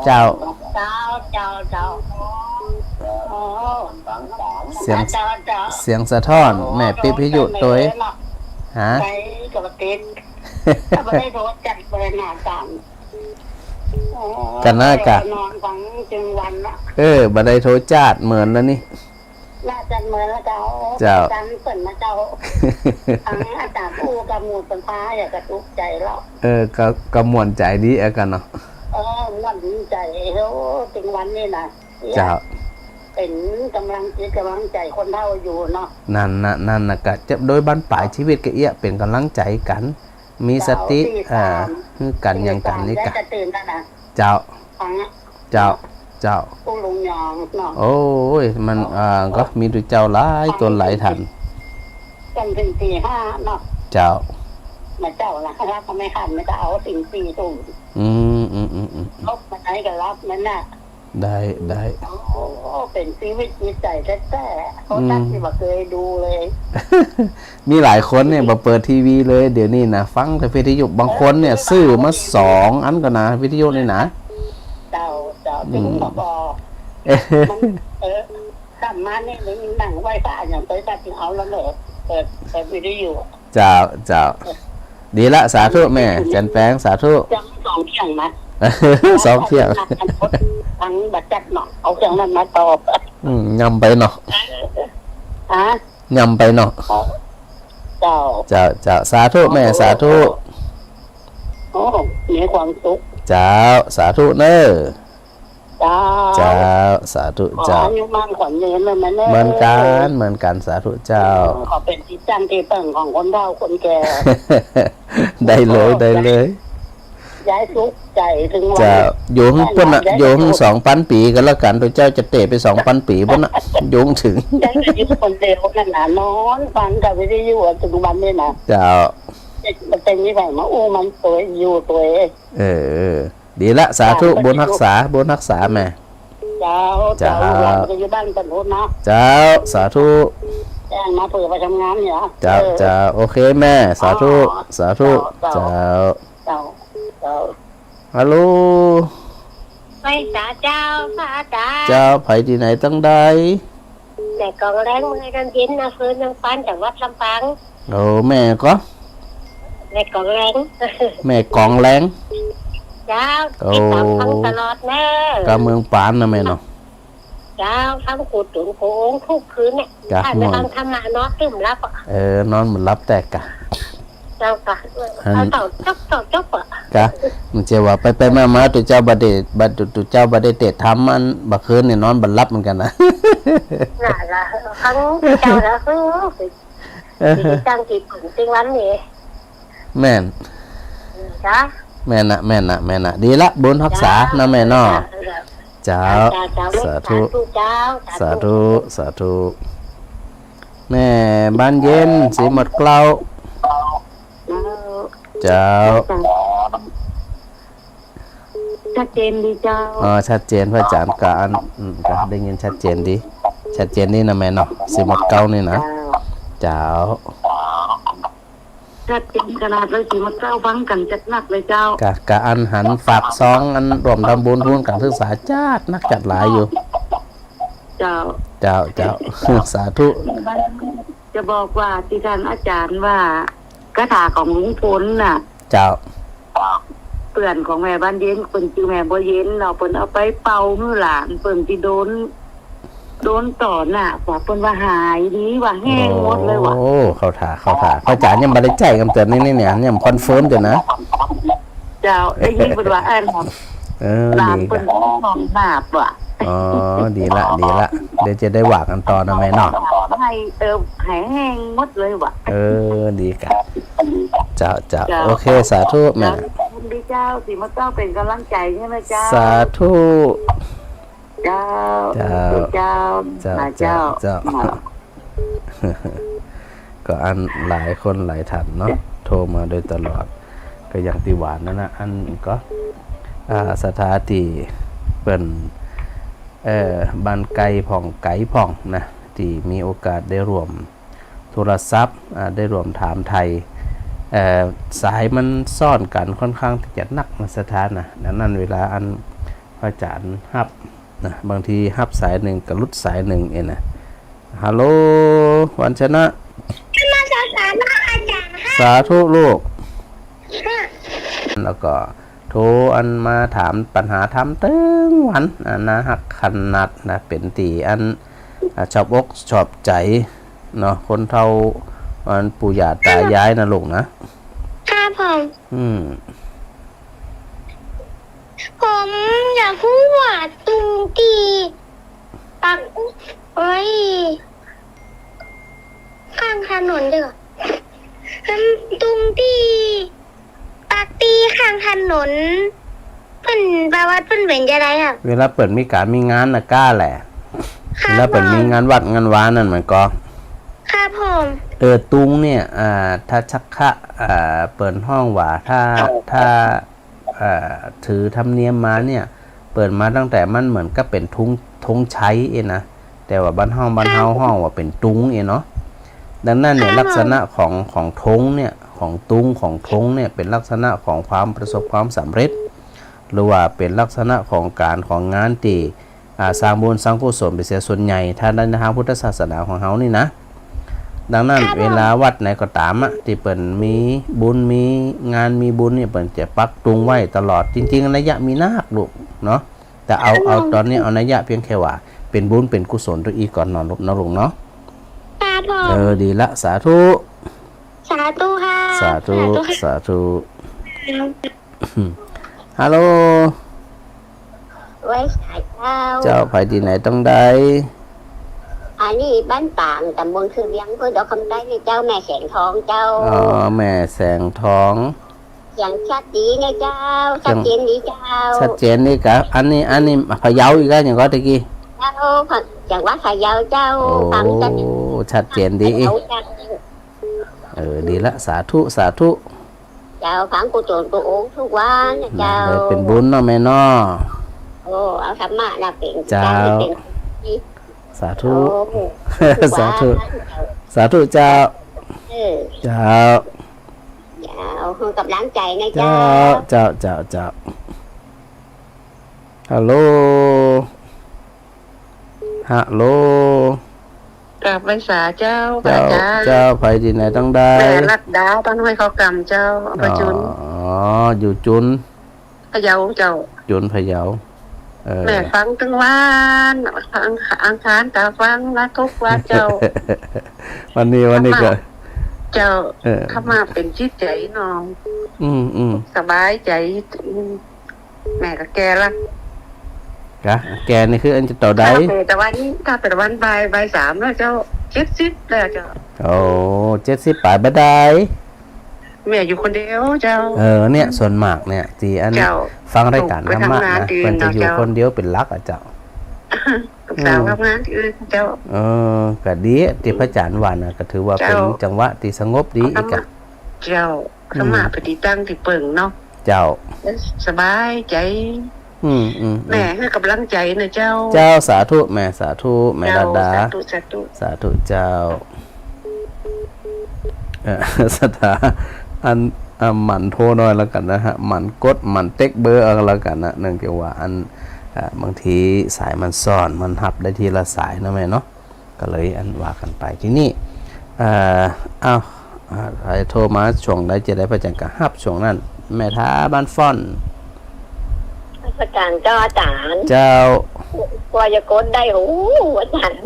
เจ้า เจ้า เจ้าเจ้าโอ้ เสียง เจ้าเจ้า เสียงสะท้อนแม่ปิพิยุตัวเองฮะ ไปกับติดถ้าไม่ได้โทรจัดเบอร์หน้าต่าง กันหน้ากะ นอนฟังจึงวันละ บันไดโทรจาดเหมือนแล้วนี่ น่าจะเหมือนแล้วเจ้า เจ้า จันเปิดมาเจ้าทั้งอาจารย์ผู้กับหมูสันพาอยากกระตุกใจแล้ว ก็ม่วนใจดีกันเนาะ ม่วนใจแล้วจึงวันนี้นะ เจ้า เป็นกำลังจิตกำลังใจคนเท่าอยู่เนาะ นั่นนะกะจะโดยบ้านปลายชีวิตกะเอี้ยเป็นกำลังใจกัน มีสติคือกันอย่างกันนี่กะ จะตื่นแล้วนะ เจ้า ฟัง เจ้าเจ้า ผู้ลุงยองเนาะ โอ้ยมันก็มีตัวเจ้าหลายตนหลายทัน จนถึงตีห้าเนาะ เจ้า มาเจ้าละครับก็ไม่ขันไม่จะเอาสิ่งปีตุ่ม อืม ลบมาไหนก็รับมันน่ะ ได้ โอ้เป็นชีวิตจิตใจแท้ๆเขาตั้งที่บ่เคยดูเลย มีหลายคนเนี่ยมาเปิดทีวีเลยเดี๋ยวนี้นะฟังแต่วิทยุบางคนเนี่ยซื้อมา2 อันก็นะวิทยุนี่นะ เจ้าถึงบอกทำมาเนี่ยหนังไหว้พระอย่างไปตัดถึงเอาแล้วเลยเปิดวิดีโอ เจ้าดีละสาธุแม่จันแป้งสาธุ จัง2 เที่ยงนะ 2 เที่ยง ทั้งบัตรจัดเนาะเอาเครื่องนั้นมาตอบ ยำไปเนาะ ฮะ ยำไปเนาะ เจ้า สาธุแม่สาธุ โอ้มีความสุข เจ้าสาธุเนอ เจ้า สาธุเจ้า อายุมั่นขวัญยืนเลยมัน เหมือนกันสาธุเจ้า ขอเป็นที่ตั้งที่เปิ่งของคนเฒ่าคนแก่ ได้เลย ย้ายสุขใจถึงวั เจ้าโยงเพิ่นน่ะโยง2,000 ปีกันแล้วกันตัวเจ้าจะเตะไป2,000 ปีบ่น่ะโยงถึง ย้ายอายุคนเดียวนั่นน่ะนอนฟังกับวิทยุถึงวันนี้นะ เจ้า มันเป็นนิสัยมาอู้มันตัวอยู่ตัวเอง ดีละสาธุบุญรักษาแม่ เจ้าลูกหลานก็อยู่บ้านเป็นพุทธนะ เจ้าสาธุ แจ้งมาเผื่อไปทำงานเนี่ย เจ้าโอเคแม่สาธุเจ้า เจ้า ฮัลโหล ไปสาเจ้าพระอาจารย์ เจ้าไผที่ไหนตั้งใด แต่กองแรงเมื่อกันเย็นนะคืนนางปันจากวัดลำปาง โอ้แม่ก็ ในกองแรง แม่กองแรง เจ้าติดตามฟังตลอดแน่ กะเมืองปานนะแม่เนาะ เจ้าทั้งกูตุนโค้งทุกคืนเนี่ย จ้ะ ถ้าไปทำธรรมะเนาะตึมรับอ่ะ นอนเหมือนรับแตกกะ เจ้าก็เอาต่อจบอ่ะ กะมันจะว่าไปมาตัวเจ้าตัวเจ้าบ่ได้เตะทำมันบักคืนเนี่ยนอนบ่รับเหมือนกันนะ น่ะละทั้งเจ้าละคือที่ตั้งที่ปุ่นติงวันนี่ แม่น จ้า แม่น่ะดีละบุญรักษานะแม่เนาะเจ้าสาธุ สาธุแม่บ้านเย็นสีหมดเกล้าเจ้า ชัดเจนดีเจ้า ชัดเจนพระอาจารย์การก็ได้ยินชัดเจนดีนี่นะแม่เนาะสีหมดเกล้านี่นะเจ้า ชัดเจนขนาดเลยสิมาเจ้าฟังกันจัดหนักเลยเจ้าก ะอันหันฝากซองอันรวมทำบุญทุนการศึกษาจัดนักจัดหลายอยู่ เจ้า สาธุ จะบอกว่าที่ท่านอาจารย์ว่ากระถาของลุงพลน่ะ เจ้า เปื่อนของแม่บ้านเย็นเปิ่นชื่อแม่บ่เย็นเราเปิ่นเอาไปเป่ามือหลานเปิ่นที่โดน โดนต่อหน้าว่าเปิ้นว่าหายดีว่าแห้งหมดเลยว่ะ โอ้เข้าท่าพระอาจารย์ยังบ่ได้ใจกันแต่นี่เนี่ยยังคอนเฟิร์มอยู่นะ เจ้าได้ยินเปิ้นว่าหลาน ดี เปิ้ กัน นนอนหนาบว่ะ อ๋อดีละเดี๋ยวจะได้ว่ากันต่อนะแม่เนาะ ให้หายแห้งหมดเลยว่ะ ดีกันเจ้าโอเคสาธุแม่ คุณดีเจ้าสิมาเจ้าเป็นกำลังใจใช่ไหมเจ้า สาธุ เจ้า เจ้า เจ้า เจ้าก็อันหลายคนหลายท่านเนาะโทรมาโดยตลอดก็อย่างที่หวานนั่นนะอันก็สถานที่เปิ้นบ้านไก่ผ่องไก่ผ่องนะที่มีโอกาสได้รวมโทรศัพท์ได้รวมถามไทยสายมันซ่อนกันค่อนข้างที่จะหนักนะสถานนะดังนั้นเวลาอันพระอาจารย์ฮับนะบางทีฮับสายหนึ่งกับลุดสายหนึ่งเองนะฮัลโหลวันชนะมาสอนอาจารย์ค่ะ สาธุลูกแล้วก็โทรอันมาถามปัญหาทำตึงวันนะหักขนาดนะเป็นตีอันชอบอกชอบใจเนาะคนเท่าอันปู่ย่าตายายนะลูกนะครับผม ผมอยากพูดว่าตุงตีปักไว้ข้างถนนเด้อตุงตีปักตีข้างถนนเพิ่นแปลว่าเพิ่นเป็นจะไรอ่ะ เวลาเปิดมีการมีงานนะกล้าแหละเวลาเปิดมีงานวัดงานวานั่นมันก็ครับผม ตุงเนี่ยถ้าชักคะเปิดห้องว่าถ้าถือธรรมเนียมมาเนี่ยเปิดมาตั้งแต่มันเหมือนก็เป็นทุงใช้เองนะแต่ว่าบ้านห้องห้องว่าเป็นตุงเองเนาะดังนั้นเนี่ยลักษณะของทงเนี่ยของตุงของทงเนี่ยเป็นลักษณะของความประสบความสำเร็จหรือว่าเป็นลักษณะของการของงานที่สร้างบุญสร้างกุศลเป็นเสียส่วนใหญ่ถ้าในทางพุทธศาสนาของเขานี่นะดังนั้นเวลาวัดไหนก็ตามที่เปิ่นมีบุญมีงานมีบุญเนี่ยเปิ่นจะปักตุงไว้ตลอดจริงๆนัยยะมีนาคลูกเนาะแต่เอาตอนนี้เอานัยยะเพียงแค่ว่าเป็นบุญเป็นกุศลตัวอีก่อนนอนลูกนะลูกเนาะครับผม ดีละสาธุ สาธุค่ะ สาธุฮัลโหล ไว้สายเจ้า เจ้าไปที่ไหนต้องได้ อันนี้บ้านป่างตำบลคือเวียงเพื่อดอกคำได้นี่เจ้าแม่แสงทองเจ้า แม่แสงทอง อย่างชัดดีนะเจ้าชัดเจนดีเจ้า ชัดเจนนี่ครับอันนี้พะเยาอีกแล้วอย่างก็ตะกี้ เจ้าจากวัดพะเยาเจ้าฟังชัด ชัดเจนดีดีละสาธุเจ้าฟังกูโจรกูโอ้ทุกวันนะเจ้า เลยเป็นบุญเนาะแม่เนาะ โอ้เอาธรรมะน่ะเป็น เจ้าสาธุสาธุ เจ้า เจ้า เจ้า กับล้างใจนะ เจ้า เจ้า เจ้าฮัลโหลกราบไว้สาเจ้าพระอาจารย์ เจ้าไปที่ไหนต้องได้ แม่รัดดาบ้านห้วยเขากำเจ้าประจุน อยู่จุน พะเยาเจ้า จุนพะเยาแม่ฟังตึงวันฟังอังคารตาฟังนะทุกวันเจ้า วันนี้ก็ เจ้าถ้ามาเป็นจิตใจน้องสบายใจแม่ก็แกละกะแกนี่คืออันจะต่อได้แต่วันนี้ถ้าเป็นวันบ่าย3แล้วเจ้า70แล้วเจ้า70ปลายบ่ได้แม่อยู่คนเดียวเจ้าเนี่ยส่วนมากเนี่ยที่อันฟังรายการธรรมะนะเพิ่นจะอยู่คนเดียวเป็นหลักเจ้าสาวทำงานที่อื่นเจ้าก็ดีที่พระอาจารย์ว่านะก็ถือว่าเป็นจังหวะที่สงบดีอีกอ่ะเจ้าสมาปฏิตั้งที่เปิ่งเนาะเจ้าสบายใจแม่ให้กำลังใจนะเจ้าสาธุแม่สาธุแม่ดาดาสาธุเจ้าสถาอันหมั่นโทรหน่อยแล้วกันนะฮะหมั่นกดหมั่นเต็กเบอร์เอาแล้วกันนะเนื่องจากว่าอันบางทีสายมันซ่อนมันหับได้ทีละสายนะแม่เนาะก็เลยอันว่ากันไปที่นี่ใครโทรมาช่วงใดจะได้ประจันกับหับช่วงนั้นแม่ท้าบ้านฟ่อนประการเจ้าอาจารย์เจ้าผ ว่าจะก้นได้โอ้อาจารย์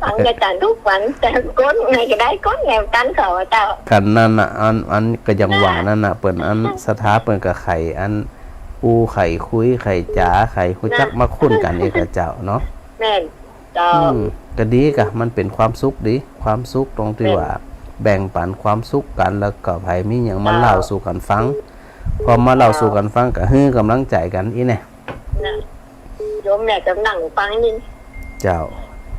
ฟังอาจารย์ทุกวันแต่ก้นไงก็ได้ก้นแนวกันเขาเจ้า กันนั่นน่ะอันก็ยังหวานั่นน่ะเปิ้นอันสถาเปิ้นกับไข่อันอูไข่คุยไข่จ๋าไข่ฮู้จักมาคุ้นกันอีกกับเจ้าเนาะ แม่นเจ้า ก็ดีกะมันเป็นความสุขดีความสุขตรงที่ว่าแบ่งปันความสุขกันแล้วก็ไผมีหยังมาเล่าสู่กันฟังพอมาเล่าสู่กันฟังก็ฮื้อกำลังใจกันอีแน่ นะโยมแม่จะนั่งฟังนี่ เจ้า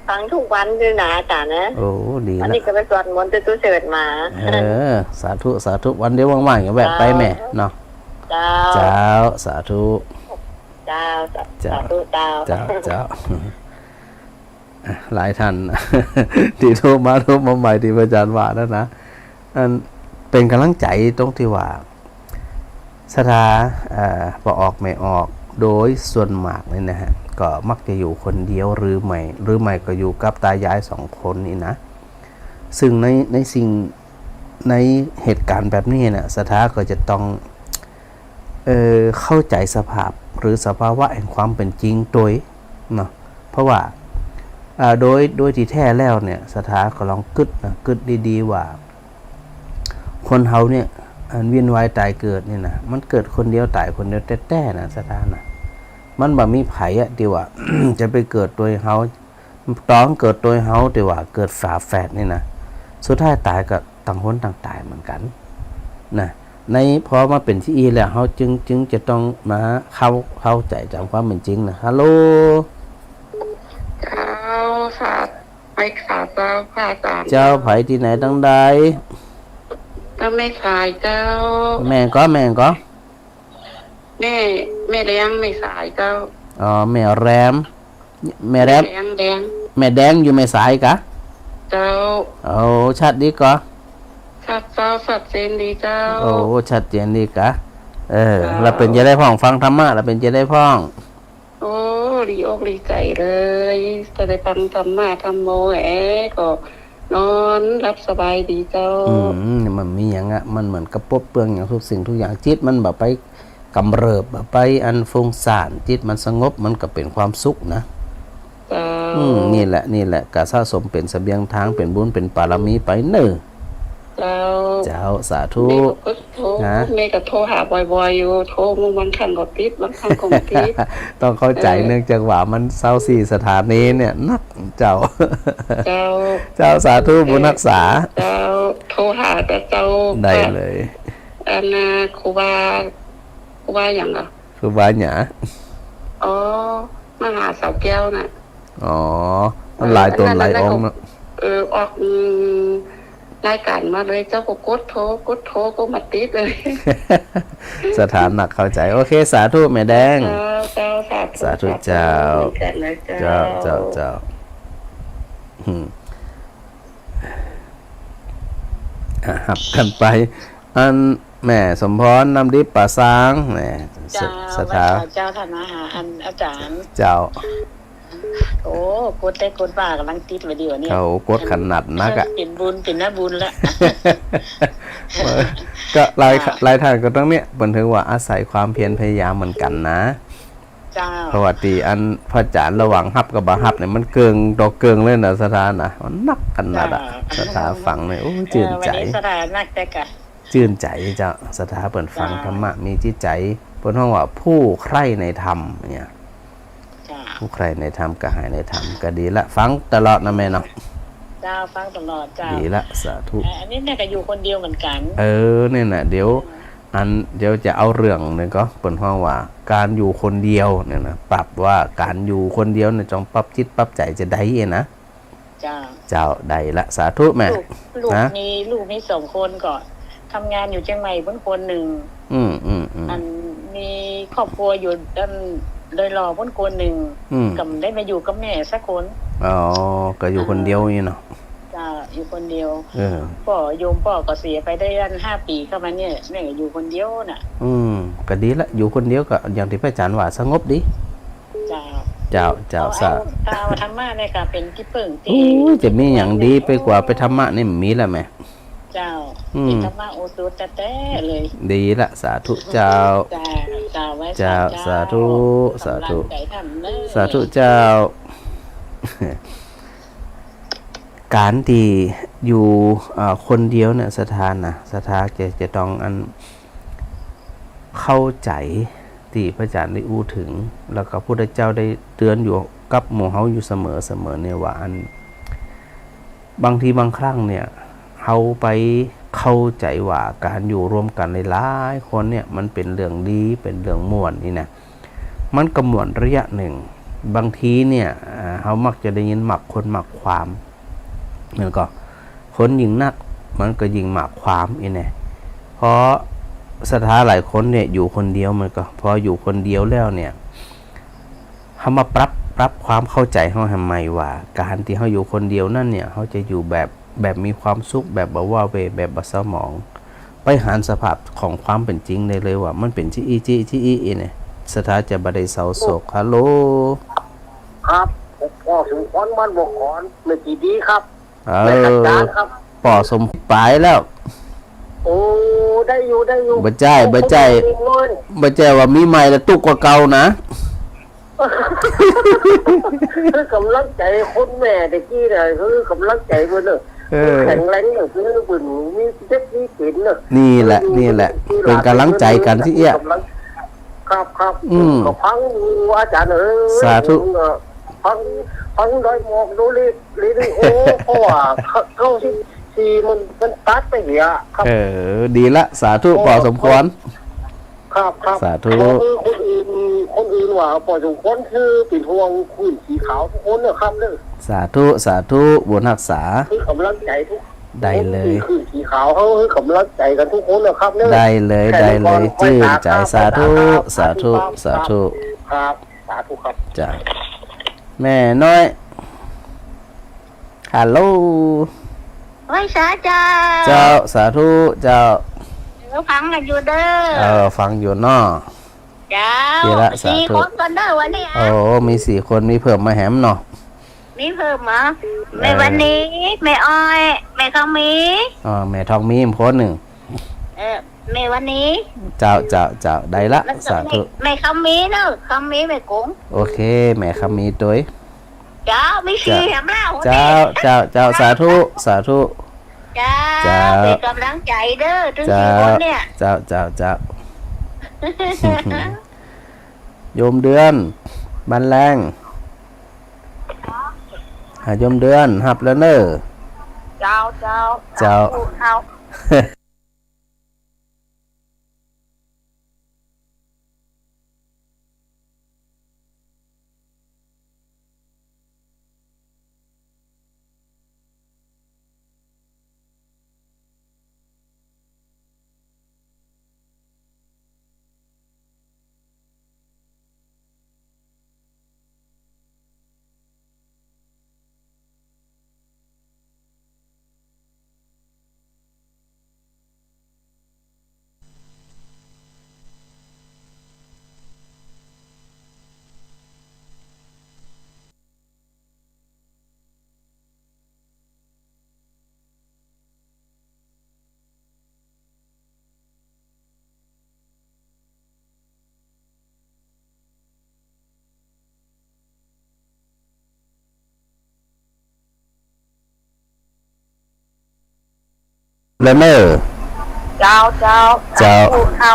ฟังทุกวันด้วยนะอาจารย์นะ โอ้ดี อัน ละ นี้ก็ไปสวดมนต์ตู้เฉิดมา สาธุสาธุวันเดียวว่างๆอย่าแวะไปแม่เนาะ เจ้า เจ้าสาธุ เจ้าสาธุเจ้า เจ้าเจ้าหลายท่าน ที่โทรมาใหม่ที่พระอาจารย์ว่านั่นนะอันเป็นกำลังใจตรงที่ว่าสถาพอออกไม่ออกโดยส่วนมากเลยนะฮะก็มักจะอยู่คนเดียวหรือไม่ก็อยู่กับตายาย2 คนนี่นะซึ่งในสิ่งในเหตุการณ์แบบนี้นะสถาก็จะต้องเข้าใจสภาพหรือสภาวะแห่งความเป็นจริงโดยเนาะเพราะว่าโดยที่แท้แล้วเนี่ยสถาก็ลองกึดดีๆว่าคนเฮาเนี่ยอันเวียนว่ายตายเกิดเนี่ยนะมันเกิดคนเดียวตายคนเดียวแต้ๆนะสถานะมันบ่มีไผอะที่ว่า จะไปเกิดโดยเฮาต้องเกิดโดยเฮาที่ว่าเกิดฝาแฝดนี่นะสุดท้ายตายก็ต่างคนต่างตายเหมือนกันนะในพอมาเป็นที่อีแล้วเฮาจึงจะต้องมาเข้าใจจากความเป็นจริงนะฮัลโหล เจ้าสาธุไปสาธุพระอาจารย์ เจ้าไผที่ไหนตั้งใด ก็ไม่ขายเจ้า แม่ก็แม่เลี้ยงไม่สายเจ้า อ๋อแม่แรมแม่แรม แดงแดง แม่แดงอยู่แม่สายกะ เจ้า โอ้ชัดดีก็ สัตว์เจ้าสัตว์เซนดีเจ้า โอ้ชัดเจนดีกะเราเป็นจะได้พ้องฟังธรรมะเราเป็นจะได้พ้อง โอ้ดีอกดีใจเลยจะได้ฟังธรรมะธรรมโมก็นอนรับสบายดีเจ้า มันมีอย่างอ่ะมันเหมือนกระปบเปลืองอย่างทุกสิ่งทุกอย่างจิตมันแบบไปกำเริบแบบไปอันฟุ้งซ่านจิตมันสงบมันก็เป็นความสุขนะ เจ้า นี่แหละกะสะสมเป็นเสบียงทางเป็นบุญเป็นปารมีไปเน้อ เจ้า สาธุ แม่ก็โทรหาบ่อยๆอยู่โทรบางครั้งก็ติดบางครั้งก็ไม่ติด ต้องเข้าใจเนื่องจากว่ามันเศร้าสี่สถานีเนี่ยนักเจ้า เจ้า เจ้าสาธุบุญรักษา เจ้าโทรหาแต่เจ้า ได้เลย อันน่ะครูบาอย่างอ่ะ คือบาหยา อ๋อมหาเสาแก้วน่ะ อ๋อมันหลายตนหลายองค์เนอะ ออกรายการมาเลยเจ้าก็กดโทรก็มาติดเลย สถานหนักเข้าใจโอเคสาธุแม่แดง เจ้าสาธุเจ้า เจ้า เจ้าหับกันไปอันแม่สมพรนำดิบป่าซางแม่สถา เจ้าท่านมาหาอันอาจารย์ เจ้า โอ้กดได้กดบ้ากำลังติดไว้เดียวเนี่ย เขากดขนาดนักอ่ะ เป็นบุญเป็นน้าบุญแล้ว ก็หลายท่านก็ต้องเนี่ยบันทึกว่าอาศัยความเพียรพยายามเหมือนกันนะ เจ้า เพราะว่าตีอันพระอาจารย์ระหว่างฮับกับบาฮับเนี่ยมันเกิงดอกเกิงเลยนะสถานนะมันนักขนาดอ่ะสถาฟังเนี่ยโอ้จื่นใจ วันนี้สถานนักแต่กะ จื่นใจเจ้าสถาเปิดฟังธรรมะมีจิตใจเปิดห้องว่าผู้ใคร่ในธรรมเนี่ย จ้า ผู้ใคร่ในธรรมก็หายในธรรมก็ดีละฟังตลอดนะแม่เนาะ เจ้าฟังตลอดเจ้า ดีละสาธุ อันนี้เนี่ยก็อยู่คนเดียวเหมือนกัน เนี่ยนะเดี๋ยวจะเอาเรื่องหนึ่งก็เปิดห้องว่าการอยู่คนเดียวเนี่ยนะปรับว่าการอยู่คนเดียวเนี่ยจงปรับจิตปรับใจจะได้เองนะ เจ้า เจ้าได้ละสาธุแม่ ลูก นะ มี2 คนก็ทำงานอยู่เชียงใหม่เพิ่นคนหนึ่ง อันมีครอบครัวอยู่ด้านเลยรอเพิ่นคนหนึ่งกับได้มาอยู่กับแม่สักคน อ๋อก็อยู่คนเดียวนี่เนาะ จ้าอยู่คนเดียว พ่อ โยมพ่อก็เสียไปได้ยัน5 ปีเข้ามาเนี่ยแม่ก็อยู่คนเดียวน่ะ ก็ดีละอยู่คนเดียวก็อย่างที่พระอาจารย์ว่าสงบดี เจ้า เจ้าสา เอาธรรมะเนี่ยก็เป็นที่พึ่ง โอ้จะมีอย่างดีไปกว่าไปธรรมะนี่มีละแม่ เจ้าเป็นธรรมะโอสุตแต่เลย ดีละสาธุเจ้า จ้า เจ้าไว้ เจ้าสาธุสาธุ กำลังใจทำเลย สาธุเจ้า การที่อยู่คนเดียวเนี่ยสถานนะสถานจะต้องเข้าใจที่พระอาจารย์ได้อู้ถึง แล้วก็พระพุทธเจ้าได้เตือนอยู่กับหมู่เฮาอยู่เสมอเนี่ยว่าบางทีบางครั้งเนี่ยเฮาไปเข้าใจว่าการอยู่ร่วมกันหลายๆคนเนี่ยมันเป็นเรื่องดีเป็นเรื่องม่วนนี่นะมันก็ม่วนระยะหนึ่งบางทีเนี่ยเฮามักจะได้ยินหมักคนหมักความมันก็คนยิ่งนักมันก็ยิ่งหมักความอีเนี่ยเพราะสถานหลายคนเนี่ยอยู่คนเดียวมันก็พออยู่คนเดียวแล้วเนี่ยเฮามาปรับความเข้าใจเฮาทำไมว่าการที่เฮาอยู่คนเดียวนั่นเนี่ยเฮาจะอยู่แบบมีความสุขแบบบ่ว้าเวแบบบ่เศร้าหมองไปหาสภาพของความเป็นจริงได้เลยว่ามันเป็นที่อีเนี่ยสถานจะบ่ได้เศร้าโศกฮัลโหล ครับพ่อสมควรบ้านบกขอนเมื่อกี้ดีครับ เอ ในอา อ จารย์ครับ ป่อสมปลายแล้ว โอ้ได้อยู่ บ่ใจว่ามีใหม่แล้วตุกกว่าเก่านะ คือกำลังใจคนแม่ตะกี้เนี่ยคือกำลังใจเพิ่นเนอะ เออ แข็งแรงเนี่ยคือเพิ่นมีเจ็บมีเข็นเนอะ นี่แหละเป็นกำลังใจกันที่เอี้ย ครับ อืม ก็ฟังอาจารย์สาธุ ฟังโดยหมอกดูลิโอเพราะว่าเข้าที่มันตัดไปเหี้ยครับ ดีละสาธุป่อสมควร ครับ สาธุ คือคนอื่นว่าปล่อยสมควรคือปิดห่วงคุณสีขาวทุกคนนะครับเด้อ สาธุบุญรักษา คือกำลังใจทุก ได้เลย คือสีขาวเขาคือกำลังใจกันทุกคนนะครับเด้อ ได้เลยชื่นใจสาธุสาธุ ครับสาธุครับ จ้ะแม่น้อยฮัลโหล ไว้สาเจ้า เจ้าสาธุเจ้า ฟังกันอยู่เด้อ ฟังอยู่เนาะ เจ้า ดีละสาธุ สี่คนกันเด้อวันนี้ โอ้มี4 คนมีเพิ่มมาแหมเนาะ มีเพิ่มเหรอแม่วันนี้แม่อ้อยแม่ข้าวหมี แม่ทองมีคนหนึ่ง แม่วันนี้ เจ้าได้ละ แล้วก็ สาธุ แม่ข้าวหมีเนอะข้าวหมีแม่กุ้ง โอเค แม่คำมีตัว เจ้ามีสี่แถมแล้ว เจ้าสาธุ เจ้าเป็นกำลังใจเด้อถึง เจ้า สี่คนเนี่ย เจ้า โยมเดือนบันแรงโยมเดือนหับแล้วเนอะ เจ้า เอา แล้วเนอะ เจ้า เอา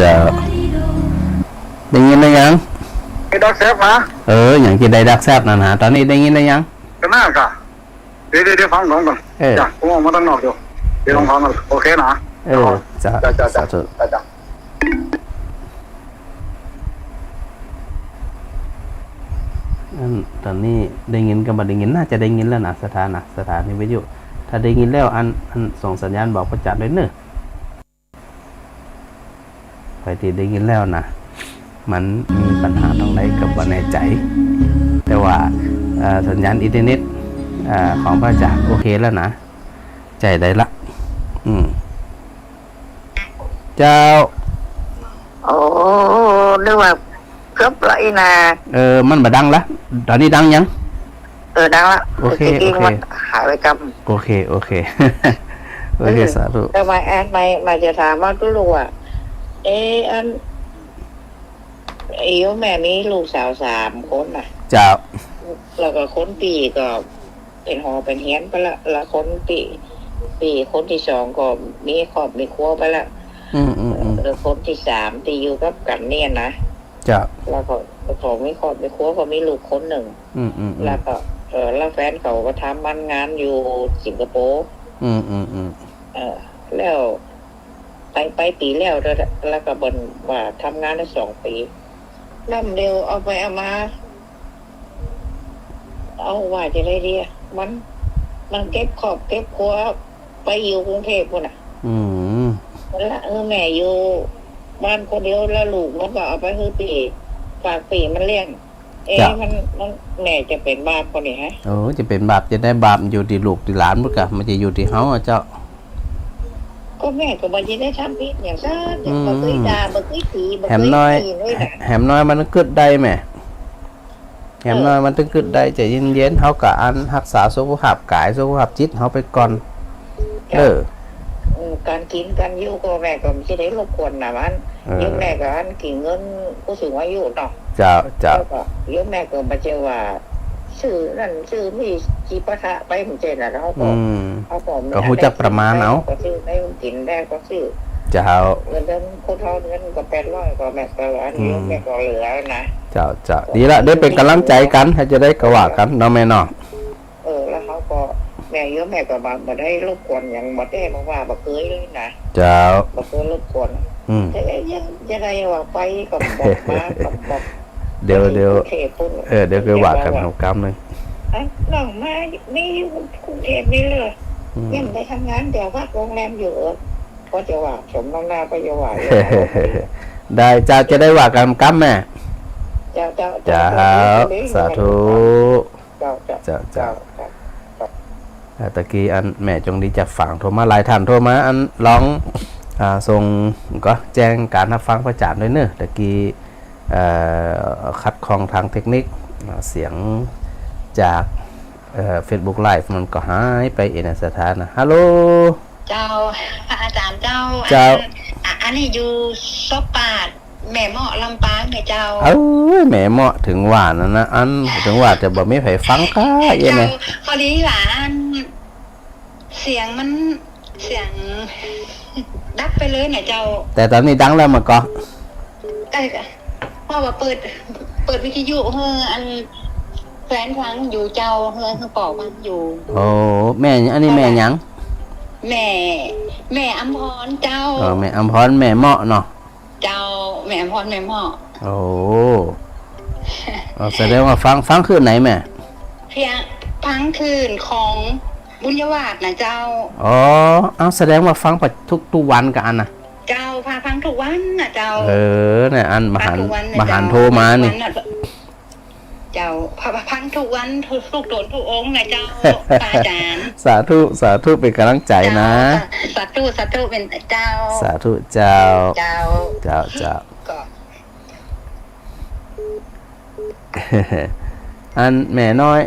จะได้ยินได้ยัง ไอ้ดอกแซฟมา อย่างที่ได้ดักแซบนั่นฮะตอนนี้ได้ยินได้ยัง ก็น่ากะเดี๋ยวฟังน้องก่อนจ้ะผมออกมาตั้งนอกอยู่เดี๋ยวลองฟังกันโอเคนะ จะ จ้ะ สาธุ จ้ะ ตอนนี้ได้ยินกับบ่ได้ยินน่าจะได้ยินแล้วนะสถานีวิทยุถ้าได้ยินแล้วอันส่งสัญญาณบอกประจักษ์ด้วยเนอะไปที่ได้ยินแล้วนะมันมีปัญหาตรงไหนกับบ่แน่ใจ แต่ว่าสัญญาณอินเทอร์เน็ตของพระจักษ์โอเคแล้วนะใจได้ละเจ้า โอ้นึกว่าครบละอีนา มันบ่ดังละตอนนี้ดังยัง ดังละ โอเค มันหายไปกับ โอเค โอเคสาธุ แต่มาแอดมาจะถามว่าก็รู้ว่าอันแม่มีลูกสาว3 คนน่ะ เจ้า แล้วก็คนปีก็เป็นหอเป็นเฮียนไปละคนปีคนที่2ก็มีครอบมีครัวไปละแล้วคนที่3ที่อยู่กับกันเนี่ยนะ เจ้า แล้วก็เขามีครอบมีครัวก็มีลูกคนหนึ่งแล้วก็แล้วแฟนเขาก็ทำมันงานอยู่สิงคโปร์แล้วไปปีแล้วก็บนว่าทำงานได้2 ปีล่ำเร็วเอาไปเอามาเอาว่าจะได้ดีมันเก็บครอบเก็บครัวไปอยู่กรุงเทพฯพุ่นน่ะละแม่อยู่บ้านคนเดียวแล้วลูกมันก็เอาไปคือปีฝากปีมันเลี้ยงมันแม่จะเป็นบาปคนนี้ฮะจะเป็นบาปจะได้บาปอยู่ที่ลูกที่หลานบ่กะมันจะอยู่ที่เฮาเจ้าก็แม่ก็บ่ได้ทำผิดอย่างซั่นบ่เคยด่าบ่เคยตีบ่เคย แหมน้อยมันกึดได้แม่แหมน้อยมันต้องกึดได้ใจเย็นๆเฮาก็อันรักษาสุขภาพกายสุขภาพจิตเฮาไปก่อนการกินการอยู่ก็แม่ก็ไม่ได้รบกวนนะมันยกแม่ก็อันกินเงินผู้สูงอายุเนาะเจ้ายกแม่ก็มาเจอว่าชื่อนั่นชื่อมีจีปะทะไปเหมือนเจนนะเขาบอกก็ฮู้จักประมาณเอาก็ชื่อได้กินได้ก็ชื่อเจ้าเงินคนเท่าเงินก็800ก็แม่ก็อันนี้แม่ก็เหลือนะเจ้าดีละได้เป็นกำลังใจกันให้จะได้กระว่ากันเนาะแม่เนาะแล้วเขาก็แม่เยอะแม่ก็บ่ได้รบกวนอย่างบ่ได้มาว่าบ่เคยเลยนะเจ้าบ่เคยรบกวนจะได้ว่าไปก็บอกมาบอกเดี๋ยวเดี๋ยวคือว่ากันเอากรรมนึงน้องมาไม่อยู่กรุงเทพนี่เลยยังไปทำงานเดี๋ยวพักโรงแรมอยู่ก็จะว่าสมน้ำหน้าก็จะว่าได้เจ้าจะได้ว่ากันกรรมแม่เจ้าสาธุเจ้าตะกี้อันแม่จงดีจากฝั่งโทรมาหลายท่านโทรมาอันร้องส่งก็แจ้งการรับฟังประจานด้วยเนอะตะกี้คัดของทางเทคนิคเสียงจากFacebook Live มันก็หายไปเอกสถานนะฮัลโหลเจ้าอาจารย์เจ้าอันนี้อยู่ซบปาดแม่เหมาะลำปางแม่เจ้าแม่เหมาะถึงว่านั่นนะอันถึงว่าจะบ่มีไผฟังค่ะยังไงพอดีหลานเสียงดับไปเลยเนี่ยเจ้าแต่ตอนนี้ดังแล้วมาก็เพราะว่าเปิดวิทยุอันแฟนฟังอยู่เจ้าคือปอกมันอยู่แม่อันนี้แม่หยังแม่อำพรเจ้าแม่อำพรแม่เหมาะเนาะเจ้าแม่อำพรแม่เหมาะแสดงว่าฟังคืนไหนแม่เพียงฟังคืนของบุญยวาสนะเจ้าแสดงว่าฟังไปทุกวันกันนะเจ้าพาฟังทุกวันนะเจ้าเนี่ยอันมหันโทรมานี่เจ้าพังทุกวันทุกโดนทุกองค์นะเจ้าอาจารย์สาธุเป็นกำลังใจนะสาธุเป็นเจ้าสาธุเจ้าอันแม่น้อย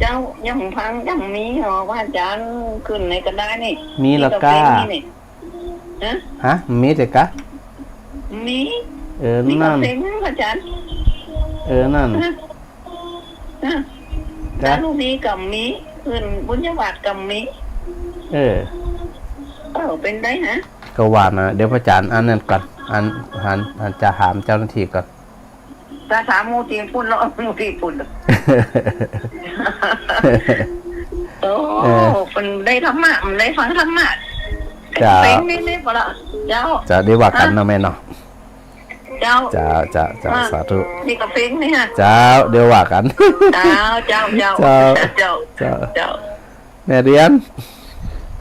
เจ้ายังพังยังมีหรอว่าอาจารย์ขึ้นในก็ได้นี่มีละก้าฮะมีแต่กะมีนั่นเพลงนะอาจารย์นั่นแล้วลูกนี้กับมีขึ้นบุญญาวัดกับมีเป็นได้ฮะ ก็ว่านะเดี๋ยวพระอาจารย์อันนั้นก่อนอันจะถามเจ้าหน้าที่ก่อน ถ้าถามมูตีพุ่นแล้วมูตีพุ่นโอ้เป็นได้ธรรมะมันได้ฟังธรรมะเป็นนี่พอละเจ้า จะได้ว่ากันเนาะแม่เนาะ เจ้า เจ้าสาธุ นี่ก็เป็นนี่ฮะ เจ้าเดี๋ยวว่ากัน เจ้า แม่เรียน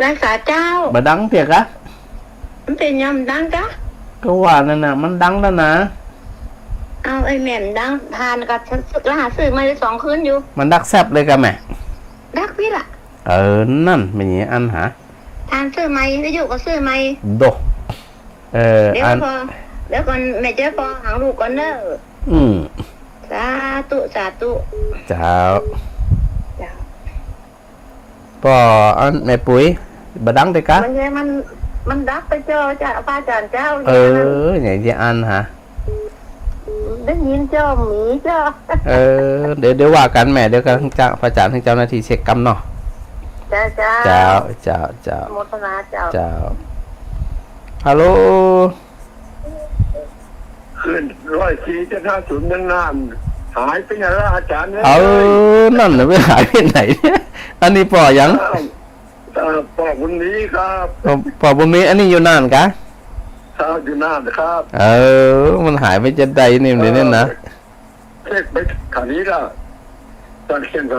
รักษาเจ้า บดังเพียกะ มันเป็นยำดังกะ ก็ว่านั่นน่ะมันดังแล้วนะ เอาไอ้แม่มดังทานกับฉันสึกแล้วหาซื้อมาได้2 คืนอยู่ มันดักแซบเลยกะแม่ ดักพี่ล่ะ นั่นไม่มีอันหา ทานซื้อไหมแล้วอยู่ก็ซื้อไหม โดเดี๋ยว อัน พอแล้วก่อนแม่เจ้าพอหางลูกก่อนเด้อ สาธุเจ้า เจ้า ปออันแม่ปุ๋ยบดังเด้กะ มันไงมันดักไปเจอจ้าป้าจานเจ้า อย่างที่อันฮะ ได้ยินเจ้าหมีเจ้า เดี๋ยวว่ากันแม่เดี๋ยวกันเจ้าพระอาจารย์ทั้งเจ้าหน้าที่เช็คกรรมเนาะ เจ้า โมทนาเจ้า เจ้าฮัลโหล ขึ้น140นานหายไปไหนล่ะอาจารย์เนี่ย นั่นน่ะไม่หายไปไหนเนี่ยอันนี้ปอยัง ปอกวันนี้ครับ ปอบมีอันนี้อยู่นานกะ ข้าวอยู่นานครับ มันหายไปจะใดนี่เลยเนี่ยนะ เช็คไปขานี้ละตอนเขียนก็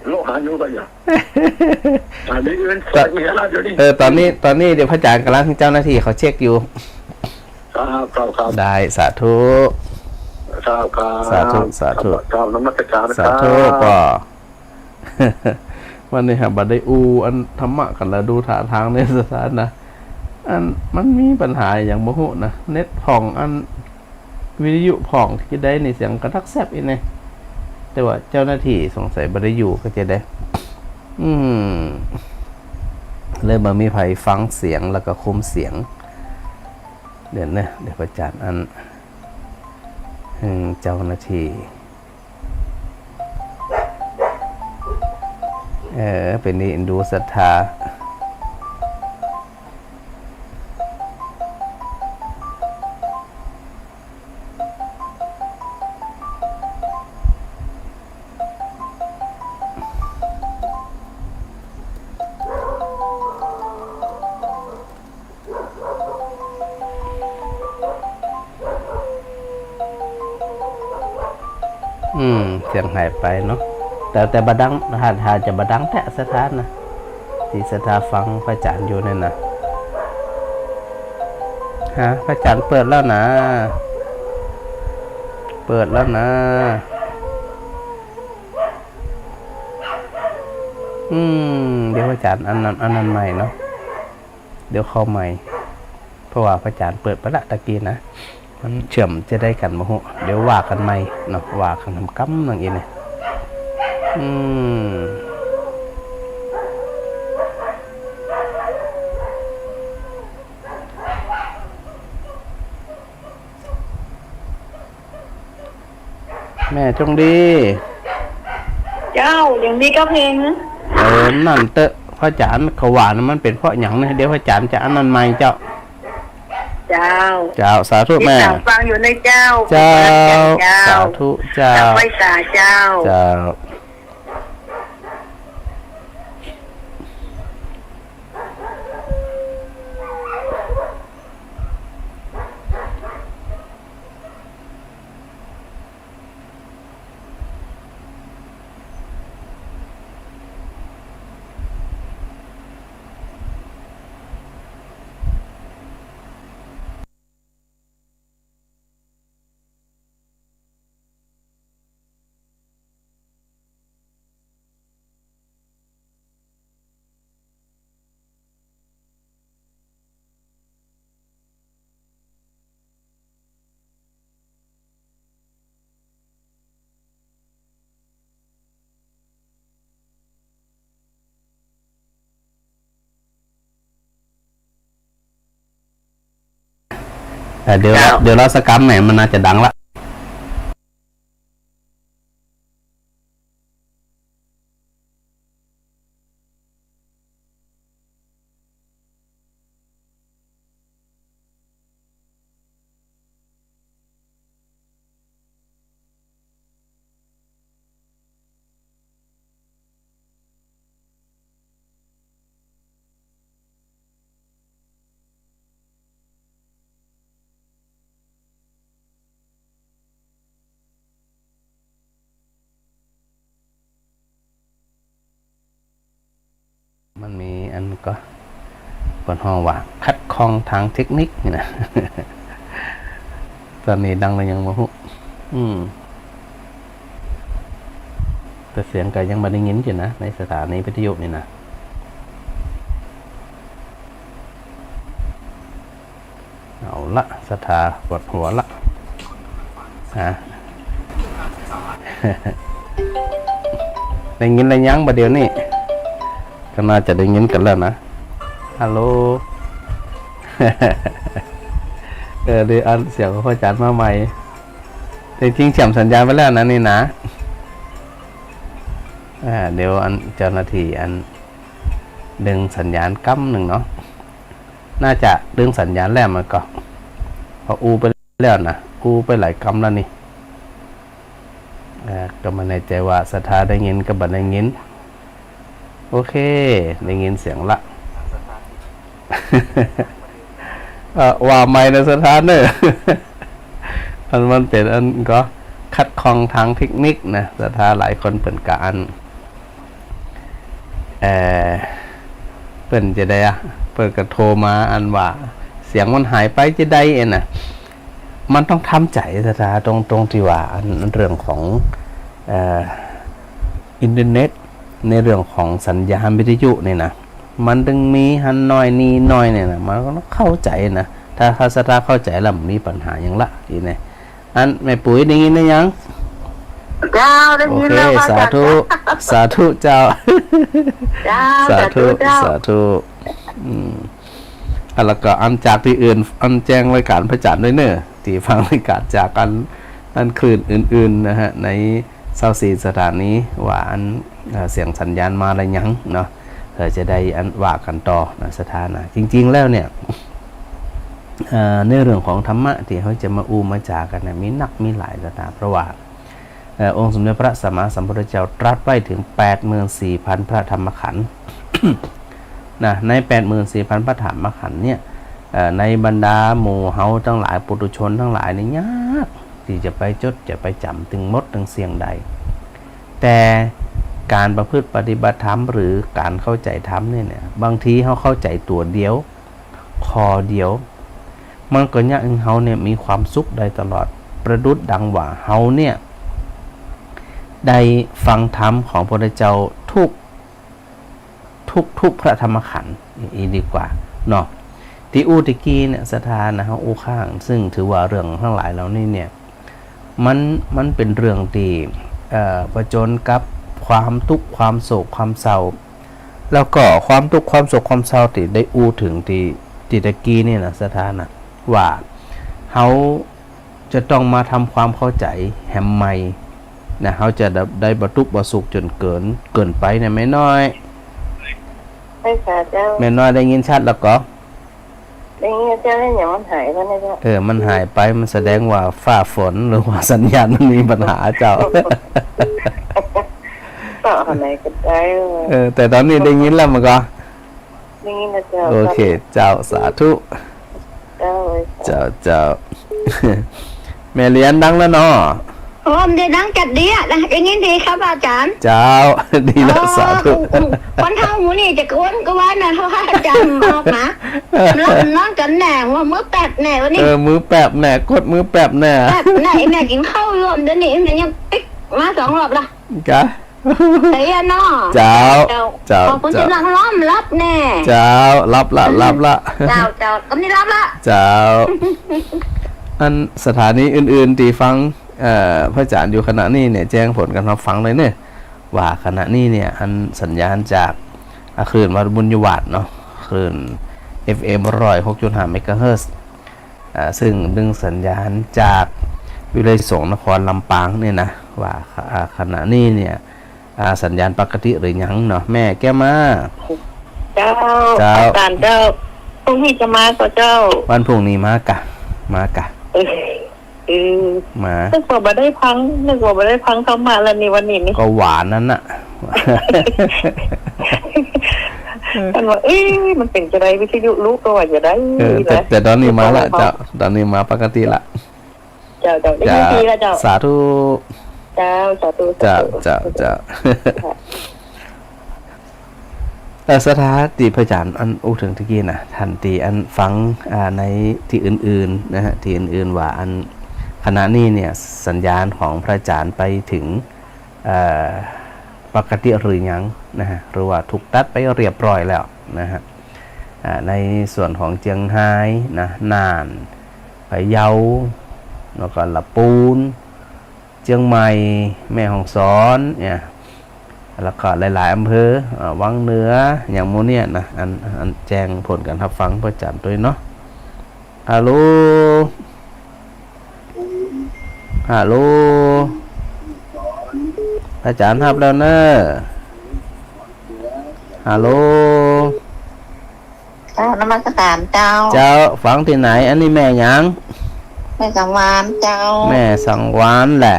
โลหะอยู่กันอย่างอันนี้เป็นสัตว์มีอะไรอยู่นี่ตอนนี้เดี๋ยวพระอาจารย์กำลังเจ้าหน้าที่เขาเช็คอยู่ ครับได้สาธุ ครับสาธุ ครับนมัสการครับ สาธุปอ วันนี้ฮะบัดได้อันธรรมะกันแล้วดูท่าทางในสถานนะอันมันมีปัญหาอย่างบ่ฮู้นะเน็ตผ่องอันวิทยุผ่องที่ได้ในเสียงกระทักแซบอีกเนี่ยแต่ว่าเจ้าหน้าที่สงสัยบ่ได้อยู่ก็จะได้เลยมามีไผฟังเสียงแล้วก็คุมเสียงเดี๋ยวพระอาจารย์อันเจ้าหน้าที่เป็นนี่ดูศรัทธาเสียงหายไปเนาะแต่บดังหาจะบดังแทะสถานนะที่สถาฟังพระอาจารย์อยู่นั่นนะพระอาจารย์เปิดแล้วนะเดี๋ยวพระอาจารย์อันนั้นใหม่เนาะเดี๋ยวเข้าใหม่เพราะว่าพระอาจารย์เปิดไปละตะกี้นะมันเชื่อมจะได้กันบ่ฮู้เดี๋ยวว่ากันใหม่เนาะว่ากันทำกำอย่างนี้เนี่ยแม่จงดี เจ้าอย่างนี้ก็เพลง นั่นเตอะพระอาจารย์เขาว่านะมันเป็นเพราะหยังนะเดี๋ยวพระอาจารย์จะอันนั้นใหม่เจ้าสาธุแม่ฟังอยู่ในเจ้าสาธุเจ้าไว้ตาเจ้าเดี๋ยวเราสกัมแหมมันน่าจะดังละ บนห้องว่าคัดข้องทางเทคนิคนี่นะ ตอนนี้ดังเลยยังมาหุแต่เสียงก็ยังมาได้ยินอยู่นะในสถานีวิทยุนี่นะเอาละสถาปวดหัวละฮะ ได้ยินอะไรยังประเดี๋ยวนี้ก็น่าจะได้ยินกันแล้วนะฮัลโหล เดี๋ยวอันเสียงของพ่อจัดมาใหม่แต่จริงแฉมสัญญาณไปแล้วนะนี่นะเดี๋ยวอันเจ้าหน้าที่อันดึงสัญญาณกั้มหนึ่งเนาะน่าจะดึงสัญญาณแล้วมันก็พออูไปแล้วนะอูไปหลายกำแล้วนี่ก็มาในใจว่าสถาได้ยินกับบัดได้ยินโอเคได้ยินเสียงละ ว่าไม่ในสถานเนอะ มันเป็นอันก็คัดข้องทางเทคนิคนะสถาหลายคนเป็นการเปิ่นจะได้เปิดกระโทรมาอันว่าเสียงมันหายไปจะได้เองนะมันต้องทำใจสถาตรงที่ว่าอันเรื่องของอินเทอร์เน็ตในเรื่องของสัญญาณวิทยุนี่นะมันต้องมีหันน้อยนี่น้อยเนี่ยนะมันก็ต้องเข้าใจนะถ้าสถาเข้าใจแล้วมีปัญหาอย่างละทีนี้อันแม่ปุ๋ยได้ยินได้ยัง เจ้าได้ โอ ยิน เค แล้ว สาธุสาธุเจ้า เจ้า สาธุ เจ้า สาธุแล้วก็อันจากที่อื่นอันแจ้งรายการพระจันทร์ด้วยเนอะที่ฟังรายการจากอันคลื่นอื่นๆนะฮะใน24สถานีว่าอันเสียงสัญญาณมาอะไรยังเนาะจะได้อันว่ากันต่อนะสถานะจริงๆแล้วเนี่ยในเรื่องของธรรมะที่เขาจะมามาจากันนะมีนักมีหลายสถาเพราะว่าองค์สมเด็จพระสัมมาสัมพุทธเจ้าตรัสไว้ถึง 84,000 พระธรรมขันธ์ นะใน 84,000 พระธรรมขันธ์เนี่ยในบรรดาหมู่เฮาทั้งหลายปุถุชนทั้งหลายนี่ยากที่จะไปจดจะไปจำถึงมดถึงเสียงใดแต่การประพฤติปฏิบัติธรรมหรือการเข้าใจธรรมเนี่ยบางทีเขาเข้าใจตัวเดียวคอเดียวมันก็ยากเฮาเนี่ยมีความสุขได้ตลอดประดุจดังว่าเฮาเนี่ยได้ฟังธรรมของพระพุทธเจ้าทุกพระธรรมขันธ์อีดีกว่าเนาะที่อูตะกี้เนี่ยสถานนะฮะอูข้างซึ่งถือว่าเรื่องทั้งหลายเหล่านี้เนี่ยมันเป็นเรื่องที่ประจนกับความทุกข์ความโศกความเศร้าแล้วก็ความทุกข์ความโศกความเศร้าที่ได้อูถึงที่ตะกี้นี่นะสถานะว่าเขาจะต้องมาทำความเข้าใจแหมใหม่นะเขาจะได้บรรทุกบรรสุขจนเกินไปเนี่ยไม่น้อย ใช่ค่ะเจ้า แม่น้อยได้ยินชัดแล้วก็ ได้ยินเจ้าได้อย่างมันหายไปนะเจ้า มันหายไปมันแสดงว่าฟ้าฝนหรือว่าสัญญาณมันมีปัญหาเจ้า ต่อไหนก็ได้ แต่ตอนนี้ได้ยินแล้วมันก็ ได้ยินนะเจ้า โอเคเจ้าสาธุ เจ้า เจ้า แม่เรียนดังแล้วเนาะ โอ้มได้ดังจัดดีอ่ะอย่างนี้ดีครับอาจารย์ เจ้า ดีแล้วสาธุ คนเท่าหมูนี่จะกวนก็ว่านะเพราะว่าอาจารย์ออกมาแล้วนอนกันแน่ว่ามื้อแปดแน่วันนี้ มือแปบแน่กดมือแปบแน่ แปดแน่แม่กินข้าวรวมเดี๋ยวนี้แม่ยังปิ๊กมา2 รอบละ จ้า ไอ้ยเนาะ เจ้า ขอบคุณที่รังล้อมรับแน่ เจ้ารับละ เจ้าก็นี่รับละ เจ้า อันสถานีอื่นๆที่ฟังพระอาจารย์อยู่ขณะนี้เนี่ยแจ้งผลกันรับฟังเลยเนี่ยว่าขณะนี้เนี่ยอันสัญญาณจากคลื่นวัดบุญยวาดเนาะคลื่น FM 106.5 เมกะเฮิรตซ์ซึ่งดึงสัญญาณจากวิเลยสงนครลำปางเนี่ยนะว่าขณะนี้เนี่ยสัญญาณปกติหรือยังเนาะแม่แก้มา เจ้าอาจารย์เจ้าพรุ่งนี้จะมาก็เจ้า วันพรุ่งนี้มากะมา นึกว่าบ่ได้พังเข้ามาแล้วนี่วันนี้นี่ ก็หวานนั่นน่ะ มันว่ามันเป็นจะได้วิทยุรู้ก็ว่าจะได้ แต่ตอนนี้มาละเจ้าตอนนี้มาปกติละ เจ้าได้ยินดีแล้วเจ้า สาธุ เจ้าสาธุ เจ้า สถานที่พระอาจารย์อันอู้ถึงตะกี้นะทันทีอันฟังในที่อื่นๆนะฮะที่อื่นๆว่าอันขณะนี้เนี่ยสัญญาณของพระอาจารย์ไปถึงปกติหรือยังนะฮะหรือว่าถูกตัดไปเรียบร้อยแล้วนะฮะในส่วนของเจียงไฮ้นะน่านพะเยาแล้วก็ลำพูนเชียงใหม่แม่ฮ่องสอนเนี่ยแล้วก็หลายๆอำเภอวังเหนืออย่างโมเนี่ยนะอันแจ้งผลการรับฟังพระอาจารย์ด้วยเนาะฮัลโหลฮัลโหลอาจารย์รับแล้วเนอะฮัลโหลเจ้านมัสการเจ้า เจ้าฟังที่ไหนอันนี้แม่หยัง แม่สังวานเจ้า แม่สังวานแหละ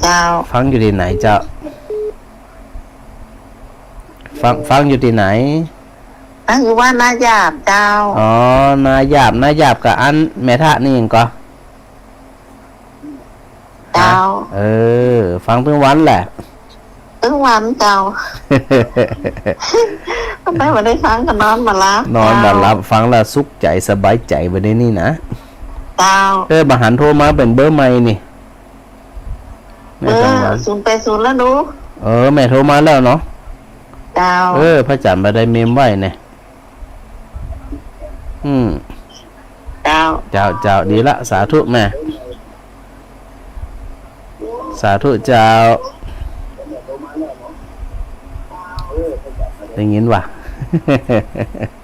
เจ้า ฟังอยู่ที่ไหนเจ้าฟังอยู่ที่ไหน นั่นคือว่านาหยาบเจ้า อ๋อนายาบกับอันแม่ทะนี่เองก็ เจ้า ฟังทั้งวันแหละ ตึ้งวันเจ้าก็ได้มาได้ฟังก็นอนมารับ นอนมารับฟังแล้วสุขใจสบายใจไปได้นี่นะ เจ้า บหันโทรมาเป็นเบอร์ใหม่นี่แม่สังวาน 080แล้วดู แม่โทรมาแล้วเนาะ เจ้า พระอาจารย์มาได้เมมไว้เนี่ยเจ้า เจ้าดีละสาธุแม่สาธุเจ้าได้ยินว่ะ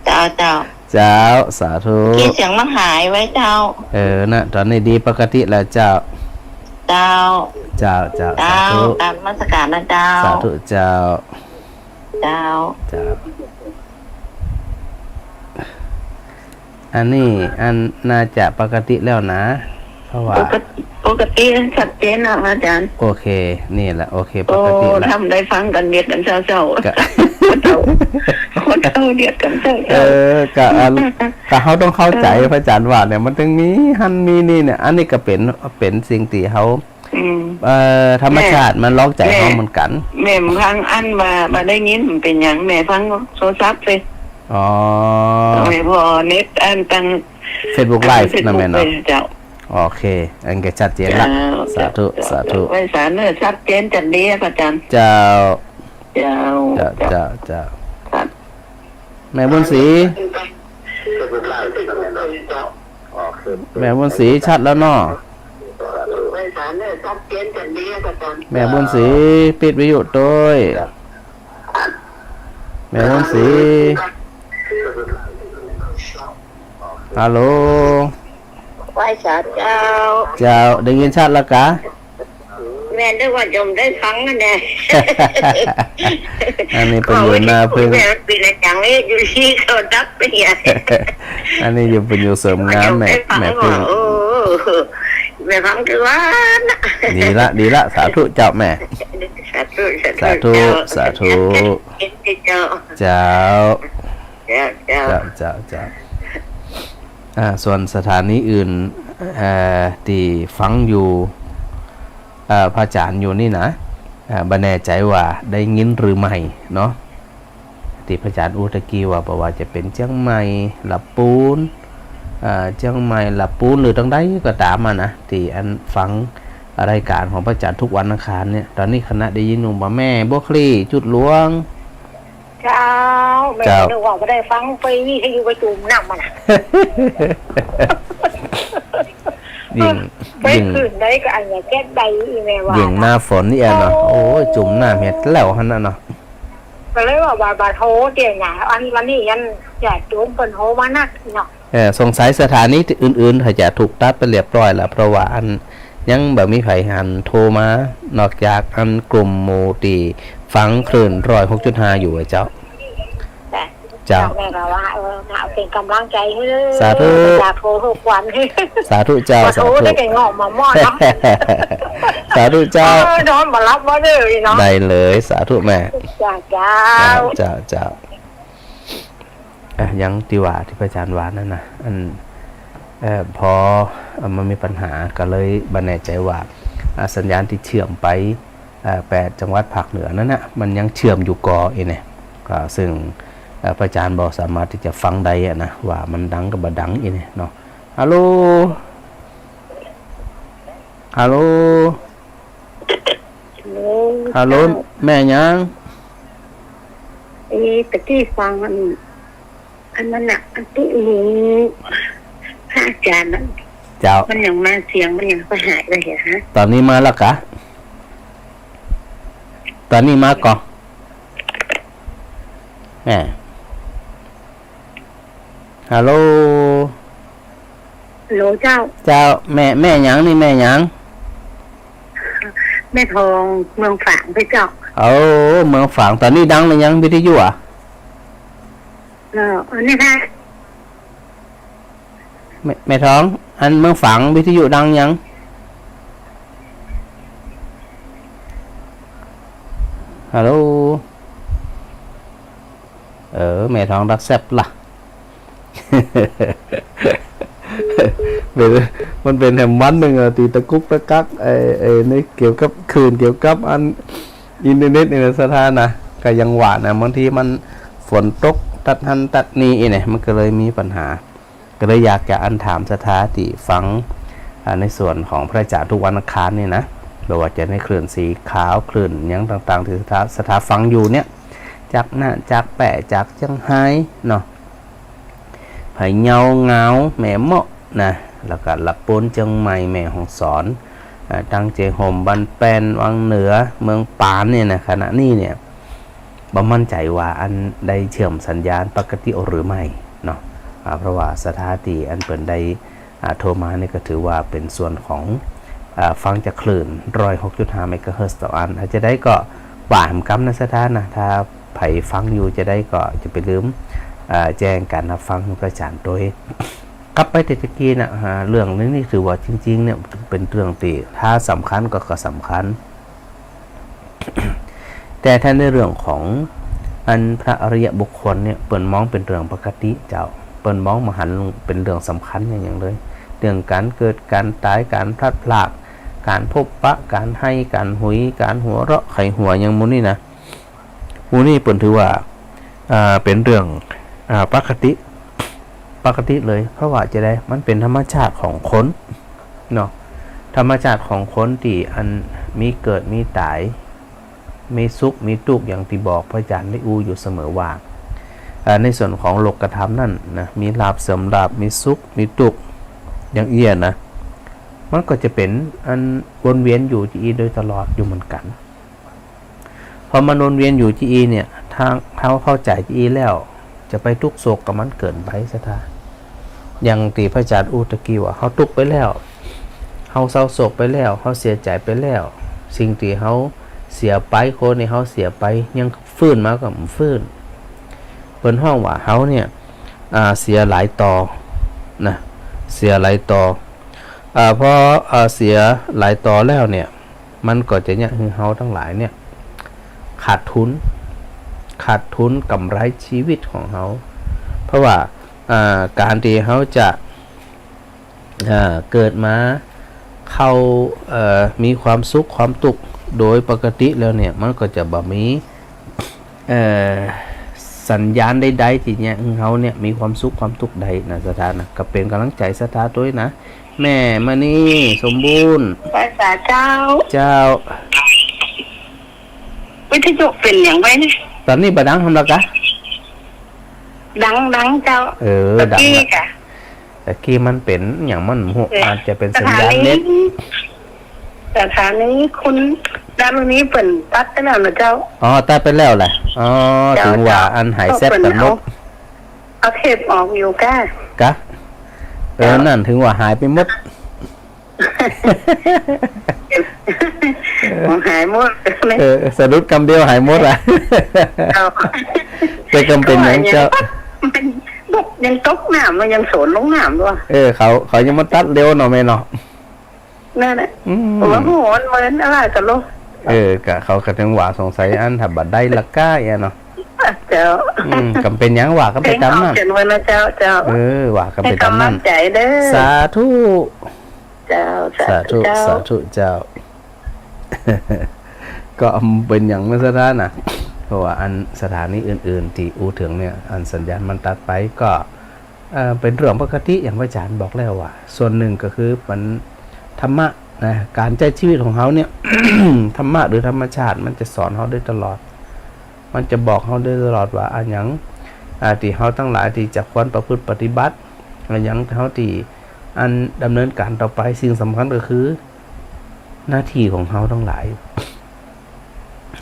เจ้าเจ้า เจ้าสาธุ เสียงมันหายไว้เจ้า นะตอนนี้ดีปกติแล้วเจ้า เจ้า สา เจ้า ธุ การนมัสการนะเจ้า สาธุเจ้า เจ้า อันนี้อันน่าจะปกติแล้วนะเพราะว่า ปกติชัดเจนนะอาจารย์ โอเคนี่แหละโอเคป โอ้ กติแล้ว ทำได้ฟังกันเดียดกันเจ้าๆ ก็ คนเท่าเดียดกันเจ้า ก็เขาต้องเข้าใจพระอาจารย์ว่าเนี่ยมันต้องมีหันมีนี่เนี่ยอันนี้ก็เป็นสิ่งที่เขาธรรมชาติมันล็อกใจเขาเหมือนกันแม่ฟังอันมาได้ยินมันเป็นอย่างแม่ฟังโทรศัพท์เลยแม่พอเน็ตอันตั้ง Facebook Live นั่นแม่เนาะ เจ้า โอเคอันก็ชัดเจนละสาธุไว้สารเนื้อชัดเจนจัดดีอาจารย์ เจ้า เจ้า แม่บุญศรีแม่บุญศรีชัดแล้วเนาะแม่บุญศรีปิดวิทยุด้วยแม่บุญศรีฮัลโหลไว้สารเจ้าได้ยินชัดแล้วกะแม่ได้ว่าจมได้ฟังกันแน่ อันนี้เป็นอยู่หน้าพึ่งแม่ปีละจังเลยอยู่ที่เขาดับไปเนี่ย อันนี้อยู่เป็นอยู่เสริมงานแม่พึ่งแม่ฟังคือว่าดีละสาธุเจ้าแม่สาธุ เจ้าส่วนสถานีอื่นที่ฟังอยู่พระอาจารย์อยู่นี่นะบ่แน่ใจว่าได้ยินหรือไม่เนาะที่พระอาจารย์อุตกี้ว่าบอกว่าจะเป็นเชียงใหม่ลำพูนเชียงใหม่ลำพูนหรือตรงใดก็ตามมานะที่อันฟังรายการของพระอาจารย์ทุกวันอังคารเนี่ยตอนนี้คณะได้ยินหนุ่มว่าแม่บวกคลี่จุดหลวงแม่นึกว่าไม่ได้ฟังไปวิทยุประจุน้ำมันไปขึ้นได้ก็อันนี้แก้ใดอีแม่ว่ายิงหน้าฝนนี่เองเนาะโอ้ยจุ่มหน้าเม็ดแล้วฮันน่ะเนาะก็เลยว่าบาโทเจียหนาอันวันนี้ยันอยากจุ่มเป็นโฮมานักเนาะสงสัยสถานีอื่นๆถ้าจะถูกตัดไปเรียบร้อยแล้วเพราะว่าอันยังแบบมีไผหันโทรมานอกจากอันกลุ่มโมตีฟังคลื่น106.5อยู่เจ้าแม่ก็ว่าเป็นกำลังใจให้สาธุอยากโทรทุกวันสาธุเจ้าสาธุได้แก่งอกมามอดเนาะสาธุเจ้านอนมารับมาเลยเนาะได้เลยสาธุแม่เจ้ายังติว่าที่พระอาจารย์ว่านั่นนะอันพอมันมีปัญหาก็เลยบันแน่ใจว่าสัญญาณที่เชื่อมไป8จังหวัดภาคเหนือนั่นนะมันยังเชื่อมอยู่กอเองเนี่ย ซึ่งพระอาจารย์บอกสามารถที่จะฟังได้นะว่ามันดังกับบ่ดังอีนี่เนาะฮัลโหลฮัลโหลฮัลโหลแม่ยังตะกี้ฟังมันนั้นน่ะอันที่หูพระอาจารย์นั้น เจ้า มันยังมาเสียงมันยังก็หายไปเหรอฮะ ตอนนี้มาแล้วกะตอนนี้มาก่อนแม่ฮัลโหล โหลเจ้า เจ้าแม่หยังนี่แม่หยัง แม่ทองเมืองฝางไปเจ้า เอาเมืองฝางตอนนี้ดังเลยยังวิทยุอ่ะ อันนี้ค่ะ แม่ท้องอันเมืองฝางวิทยุดังยังฮัลโหลแม่ท้องรักแซ่บล่ะ มันเป็นแหมวันหนึ่งตีตะกุกตะกักในเกี่ยวกับคืนเกี่ยวกับอันอินเทอร์เน็ตในสถานะก็ยังหวานนะบางทีมันฝนตกตัดหันตัดนี้เนี่ยมันก็เลยมีปัญหาก็เลยอยากจะอันถามสถาติฟังในส่วนของพระอาจารย์ทุกวันอังคารนี่นะไม่ว่าจะในคลื่นสีขาวคลื่นยังต่างๆที่สถาฟังอยู่เนี่ยจากหน้าจากแปะจากจังไห้เนาะไผ่เงาเงาแม่เหมาะนะแล้วก็หลับปนเชียงใหม่แม่ของสอนตั้งเจห่มบันแปนวังเหนือเมืองปานเนี่ยนะขณะนี้เนี่ยบ่มั่นใจว่าอันได้เชื่อมสัญญาณปกติหรือไม่เนาะเพราะว่าสถานีอันเปิดได้โทรมาเนี่ยก็ถือว่าเป็นส่วนของฟังจากคลื่น106.5 เมกะเฮิรตซ์ต่ออันอาจจะได้ก็หวานกำนะสถานะถ้าไผ่ฟังอยู่จะได้ก็จะไปลืมแจ้งการรับฟังของพระอาจารย์โดยกลับไปตะกี้นะเรื่องนี้นี่ถือว่าจริงๆเนี่ยเป็นเรื่องที่ถ้าสำคัญก็สำคัญ แต่ถ้าในเรื่องของอันพระอริยบุคคลเนี่ยเปิ่นมองเป็นเรื่องปกติเจ้าเปิ่นมองมหันต์เป็นเรื่องสำคัญอย่างเลยเรื่องการเกิดการตายการพลัดพรากการพบปะการให้การหุยการหัวเราะไขหัวอย่างมูนี่นะมูนี่เปิ่นถือว่าเป็นเรื่องปกติเลยเพราะว่าจะได้มันเป็นธรรมชาติของคนเนาะธรรมชาติของคนที่อันมีเกิดมีตายมีสุขมีทุกข์อย่างที่บอกพระอาจารย์ได้อูอยู่เสมอว่าในส่วนของโลกธรรมนั่นนะมีลาภเสริมลาภมีสุขมีทุกข์อย่างเอี้ยนะมันก็จะเป็นอันวนเวียนอยู่ที่โดยตลอดอยู่เหมือนกันพอมันวนเวียนอยู่ที่เนี่ยทางเข้าใจที่แล้วจะไปทุกข์โศกกับมันเกินไปซะท่าอย่างที่พระอาจารย์อูตะกี้ว่าเขาทุกข์ไปแล้วเขาเศร้าโศกไปแล้วเขาเสียใจไปแล้วสิ่งที่เขาเสียไปคนในเขาเสียไปยังฟื้นมากับฟื้นเปิ้นห้องว่าเขาเนี่ยเสียหลายต่อนะเสียหลายต่อพอเสียหลายต่อแล้วเนี่ยมันก็จะเนี่ยคือเขาทั้งหลายเนี่ยขาดทุนกำไรชีวิตของเขาเพราะว่าการที่เขาจะเกิดมาเข้ามีความสุขความทุกข์โดยปกติแล้วเนี่ยมันก็จะบ่มีสัญญาณใดๆที่เนี่ยเขาเนี่ยมีความสุขความทุกข์ใดนะสถานะก็เป็นกำลังใจสถาตัวนะแม่มานี่สมบูรณ์ภาษาเจ้าวิทยุเป็นอย่างไรนี่ตอนนี้บ่ดังทำแล้วกะดังเจ้าดังแต่กี้มันเป็นอย่างมันหัวอาจจะเป็นสัญญาณเน็ตสถานีคุณด้านนี้เปิ่นตัดไปแล้วนะเจ้าตัดไปแล้วแหละถึงว่าอันหายแซ่บกันหมดเอาเทปออกอยู่กะนั่นถึงว่าหายไปหมดหายหมดสะดุดคำเดียวหายหมดอ่ะแต่กำเป็นอย่างเจ้ายังตกน้ำมันยังสวนลงน้ำด้วยเขายังมาตัดเร็วหน่อยไหมเนาะนั่นแหละหัวมันเหมือนอะไรกันลูกกะเขากระถึงว่าสงสัยอันถ้าบัดได้ละก้าเนาะเจ้ากำเป็นยังว่าก็ไปตามนั่นว่าก็ไปตามนั่นสาธุเจ้าสาธุเจ้าก็เป็นอย่างไม่ซะท่าน่ะ ราะว่าอันสถานีอื่นๆที่อูถึงเนี่ยอันสัญญาณมันตัดไปก็เป็นเรื่องปกติอย่างพระอาจารย์บอกแล้วว่าส่วนหนึ่งก็คือมันธรรมะนะการใช้ชีวิตของเขาเนี่ย ธรรมะหรือธรรมชาติมันจะสอนเขาได้ตลอดมันจะบอกเขาได้ตลอดว่าอันอย่างที่เขาทั้งหลายที่จะควรประพฤติปฏิบัติอันอย่างเขาที่อันดำเนินการต่อไปสิ่งสำคัญก็คือหน้าที่ของเขาทั้งหลาย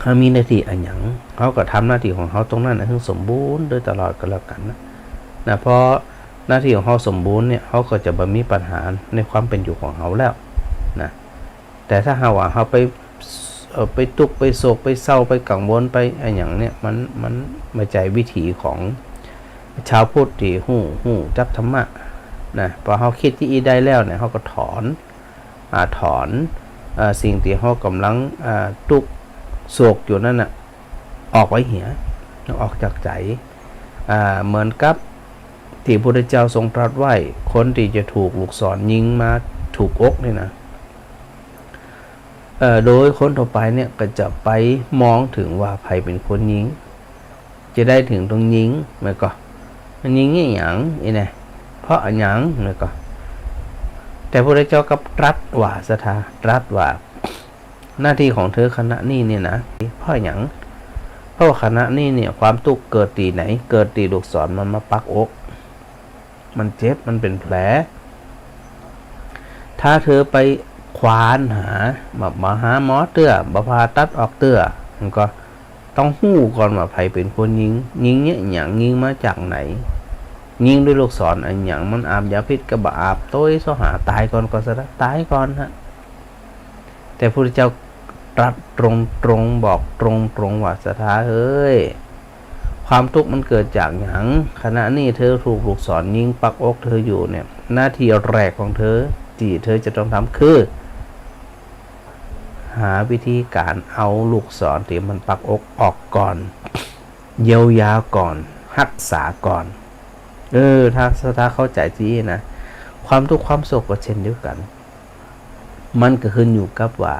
เขามีหน้าที่อันอย่างเขาก็ทำหน้าที่ของเขาตรงนั้นให้สมบูรณ์โดยตลอดก็แล้วกันนะเพราะหน้าที่ของเขาสมบูรณ์เนี่ยเขาก็จะไม่มีปัญหาในความเป็นอยู่ของเขาแล้วนะแต่ถ้าหากว่าเขาไปตุกไปโศกไปเศร้าไปกังวลไปอะไรอย่างเนี้ยมันไม่ใจวิถีของชาวพุทธที่หู้จักธรรมะนะพอเขาคิดที่อีได้แล้วเนี่ยเขาก็ถอนสิ่งที่เขากำลังตุกโศกอยู่นั่นน่ะออกไว้เหียออกจากใจเหมือนกับที่พระพุทธเจ้าทรงตรัสไว้คนที่จะถูกลูกศรยิงมาถูกอกนี่นะโดยคนต่อไปเนี่ยก็จะไปมองถึงว่าใครเป็นคนยิงจะได้ถึงตรงยิงมันก็มันยิงอย่างนี้นะเพราะอย่างมันก็แต่พระพุทธเจ้าก็ตรัสว่าตรัสว่าหน้าที่ของเธอขณะนี้เนี่ยนะเพราะอย่างเพราะขณะนี้เนี่ยความทุกข์เกิดตีไหนเกิดตีลูกศรมันมาปักอกมันเจ็บมันเป็นแผลถ้าเธอไปควานหามาหาหมอเตื้อบพาตัดออกเตื้อมันก็ต้องหู้ก่อนว่าใครเป็นคนยิงเนี่ยอย่างยิงมาจากไหนยิงด้วยลูกศรอันอย่างมันอาบยาพิษกระบะอาบโต้ยสหาตายก่อนก็จะตายก่อนฮะแต่พระพุทธเจ้าตรัสตรงบอกตรงว่าสถาเฮ้ยความทุกข์มันเกิดจากอย่างขณะนี้เธอถูกลูกศรยิงปักอกเธออยู่เนี่ยหน้าที่แรกของเธอที่เธอจะต้องทำคือหาวิธีการเอาลูกศรที่มันปักอกออกก่อนเยียวยาก่อนรักษาก่อนถ้าเข้าใจที่นะความทุกข์ความโศกก็เช่นเดียวกันมันก็ขึ้นอยู่กับว่า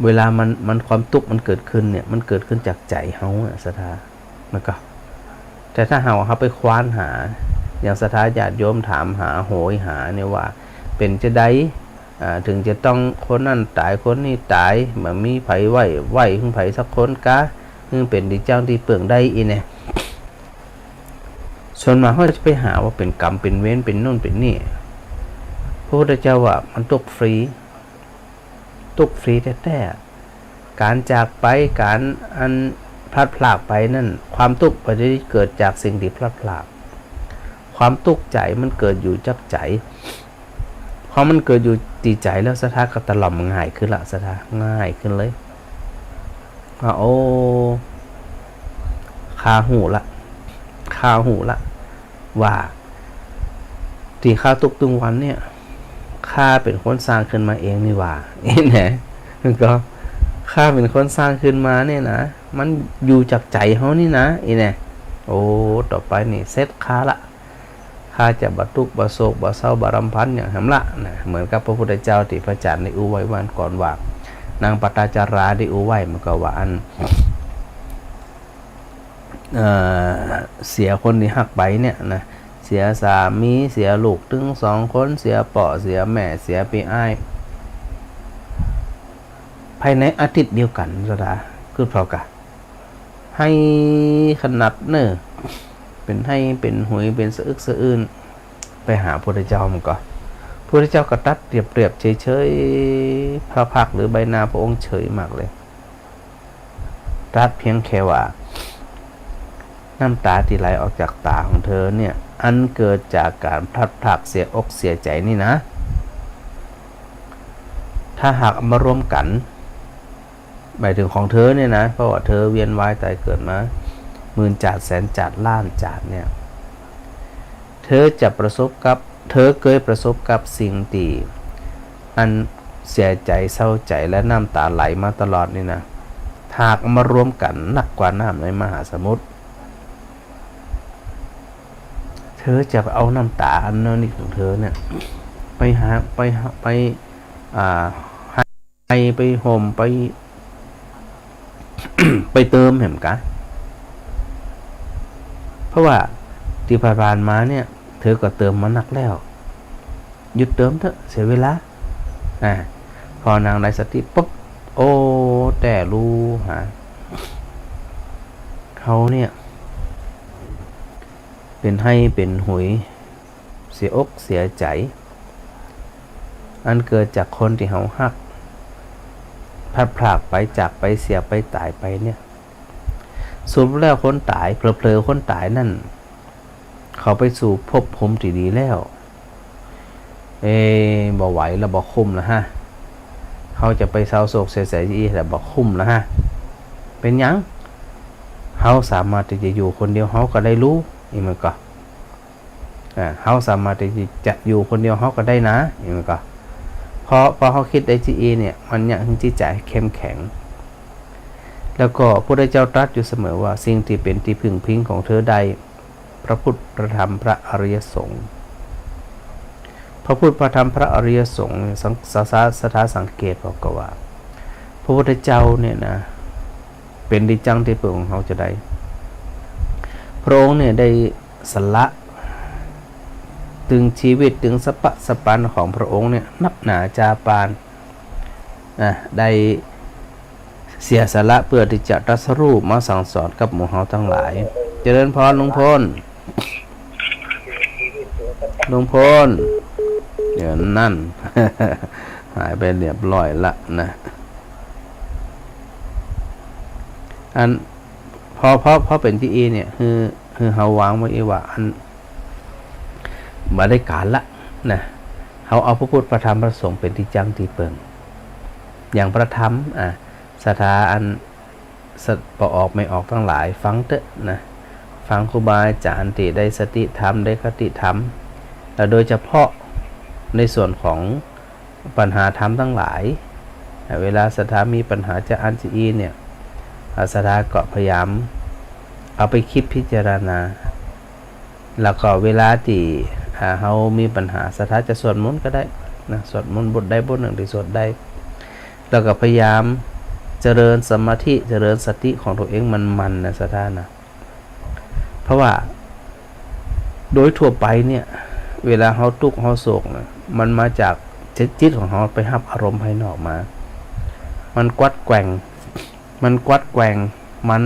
เวลามันความทุกข์มันเกิดขึ้นเนี่ยมันเกิดขึ้นจากใจเฮาสถามันก็แต่ถ้าเขาไปคว้านหาอย่างสถาญาติโยมถามหาโหยหาเนี่ยว่าเป็นจะได้ถึงจะต้องคนนั้นตายคนนี้ตายมันมีไผไหวขึ้นไผสักคนกะซึ่งเป็นดีเจ้าที่เปลืองได้อีเนี่ยส่วนมากเขาจะไปหาว่าเป็นกรรมเป็นเวรเป็นนู่นเป็นนี่พระพุทธเจ้าว่ามันตกฟรีแต่การจากไปการอันพลัดพรากไปนั่นความทุกข์ไม่ได้เกิดจากสิ่งที่พลัดพรากความทุกข์ใจมันเกิดอยู่จากใจพอมันเกิดอยู่ตีใจแล้วสถาก็ตะล่อมง่ายขึ้นละสถาง่ายขึ้นเลยว่าโอ้คาหูละว่าที่ข้าทุกตึงวันเนี่ยข้าเป็นคนสร้างขึ้นมาเองนี่ว่าเนี่ยก็ข้าเป็นคนสร้างขึ้นมาเนี่ยนะมันอยู่จากใจเขานี่นะเนี่ยโอ้ต่อไปนี่เซตข้าละข้าจะบรรทุกบรรโศกบรรเศร้าบรรพันอย่างหำละนะเหมือนกับพระพุทธเจ้าที่พระจันทร์ในอุไว้วันก่อนว่านางปตาจาราได้อุไว้มันก็ว่าอันเสียคนที่หักไปเนี่ยนะเสียสามีเสียลูกถึง2 คนเสียป่อเสียแม่เสียพี่อ้ายภายในอาทิตย์เดียวกันสดาคือเพราะกะให้ขนาดเนอเป็นให้เป็นหุยเป็นสะอึกสะอื้นไปหาพระพุทธเจ้ามันก็พระพุทธเจ้าก็ตัดเปรียบเฉยๆพระพักหรือใบหน้าพระองค์เฉยมากเลยตัดเพียงแค่ว่าน้ำตาที่ไหลออกจากตาของเธอเนี่ยอันเกิดจากการพลัดพรากเสียอกเสียใจนี่นะถ้าหากมารวมกันหมายถึงของเธอเนี่ยนะเพราะว่าเธอเวียนว่ายตายเกิดมาหมื่นจาดแสนจาดล้านจาดเนี่ยเธอเคยประสบกับสิ่งที่อันเสียใจเศร้าใจและน้ำตาไหลมาตลอดนี่นะหากมารวมกันหนักกว่าน้ำในมหาสมุทรเธอจะเอาน้ำตาอันนั้นนี่ของเธอเนี่ยไปห่มไป ไปเติมเห็นกะ ราะว่าที่ผ่านมาเนี่ยเธอก็เติมมาหนักแล้วหยุดเติมเถอะเสียเวลาพอนางได้สติปุ๊บโอ้แต่รู้หาเขาเนี่ยเป็นให้เป็นหุยเสียอกเสียใจอันเกิดจากคนที่เขาหักพัดพรากไปจากไปเสียไปตายไปเนี่ยสุดแล้วคนตายเผลอๆคนตายนั่นเขาไปสู่ภพภูมิที่ดีแล้วบ่ไหวแล้วบ่คุ้มแล้วฮะเขาจะไปเศร้าโศกเสียใจอีกแล้วบ่คุ้มแล้วฮะเป็นยังเขาสามารถที่จะอยู่คนเดียวเขาก็ได้รู้อีกมันก็เขาสามารถที่จะอยู่คนเดียวเขาก็ได้นะอีกมันก็พอเขาคิดได้จีเนี่ยมันยังจิตใจเข้มแข็งแล้วก็พระพุทธเจ้าตรัสอยู่เสมอว่าสิ่งที่เป็นที่พึ่งพิงของเธอใดพระพุทธพระธรรมพระอริยสงฆ์พระพุทธพระธรรมพระอริยสงฆ์สถาสังเกตบอกก็ว่าพระพุทธเจ้าเนี่ยนะเป็นที่จังที่พึ่งของเขาจะได้พระองค์เนี่ยได้สละถึงชีวิตถึงสปันของพระองค์เนี่ยนับหนาจาปานได้เสียสละเพื่อที่จะตรัสรู้มาสั่งสอนกับหมู่เฮาทั้งหลายเจริญพรลุงพลเดี๋ยวนั่น หายไปเรียบร้อยละนะอันพอเป็นที่เนี่ยคือเฮาวางไว้ว่าอันมาได้การละนะเขาเอาพระพุทธพระธรรมพระสงฆ์เป็นที่จังที่เปิงอย่างพระธรรมสถาอันปออกไม่ออกทั้งหลายฟังเถอะนะฟังครูบาอาจารย์ที่ได้สติธรรมได้คติธรรมและโดยเฉพาะในส่วนของปัญหาธรรมทั้งหลายเวลาสถามีปัญหาจะอันจีเนี่ยสถาก็พยายามเอาไปคิดพิจารณาแล้วก็เวลาที่เขามีปัญหาสถาจะสวดมนต์ก็ได้นะสวดมนต์บทใดบทหนึ่งที่สวดได้แล้วก็พยายามเจริญสมาธิเจริญสติของตัวเองมันนะสถานะเพราะว่าโดยทั่วไปเนี่ยเวลาเขาทุกข์เขาโศกนะมันมาจากจิตของเขาไปรับอารมณ์ภายนอกมามันกวัดแกว่งมัน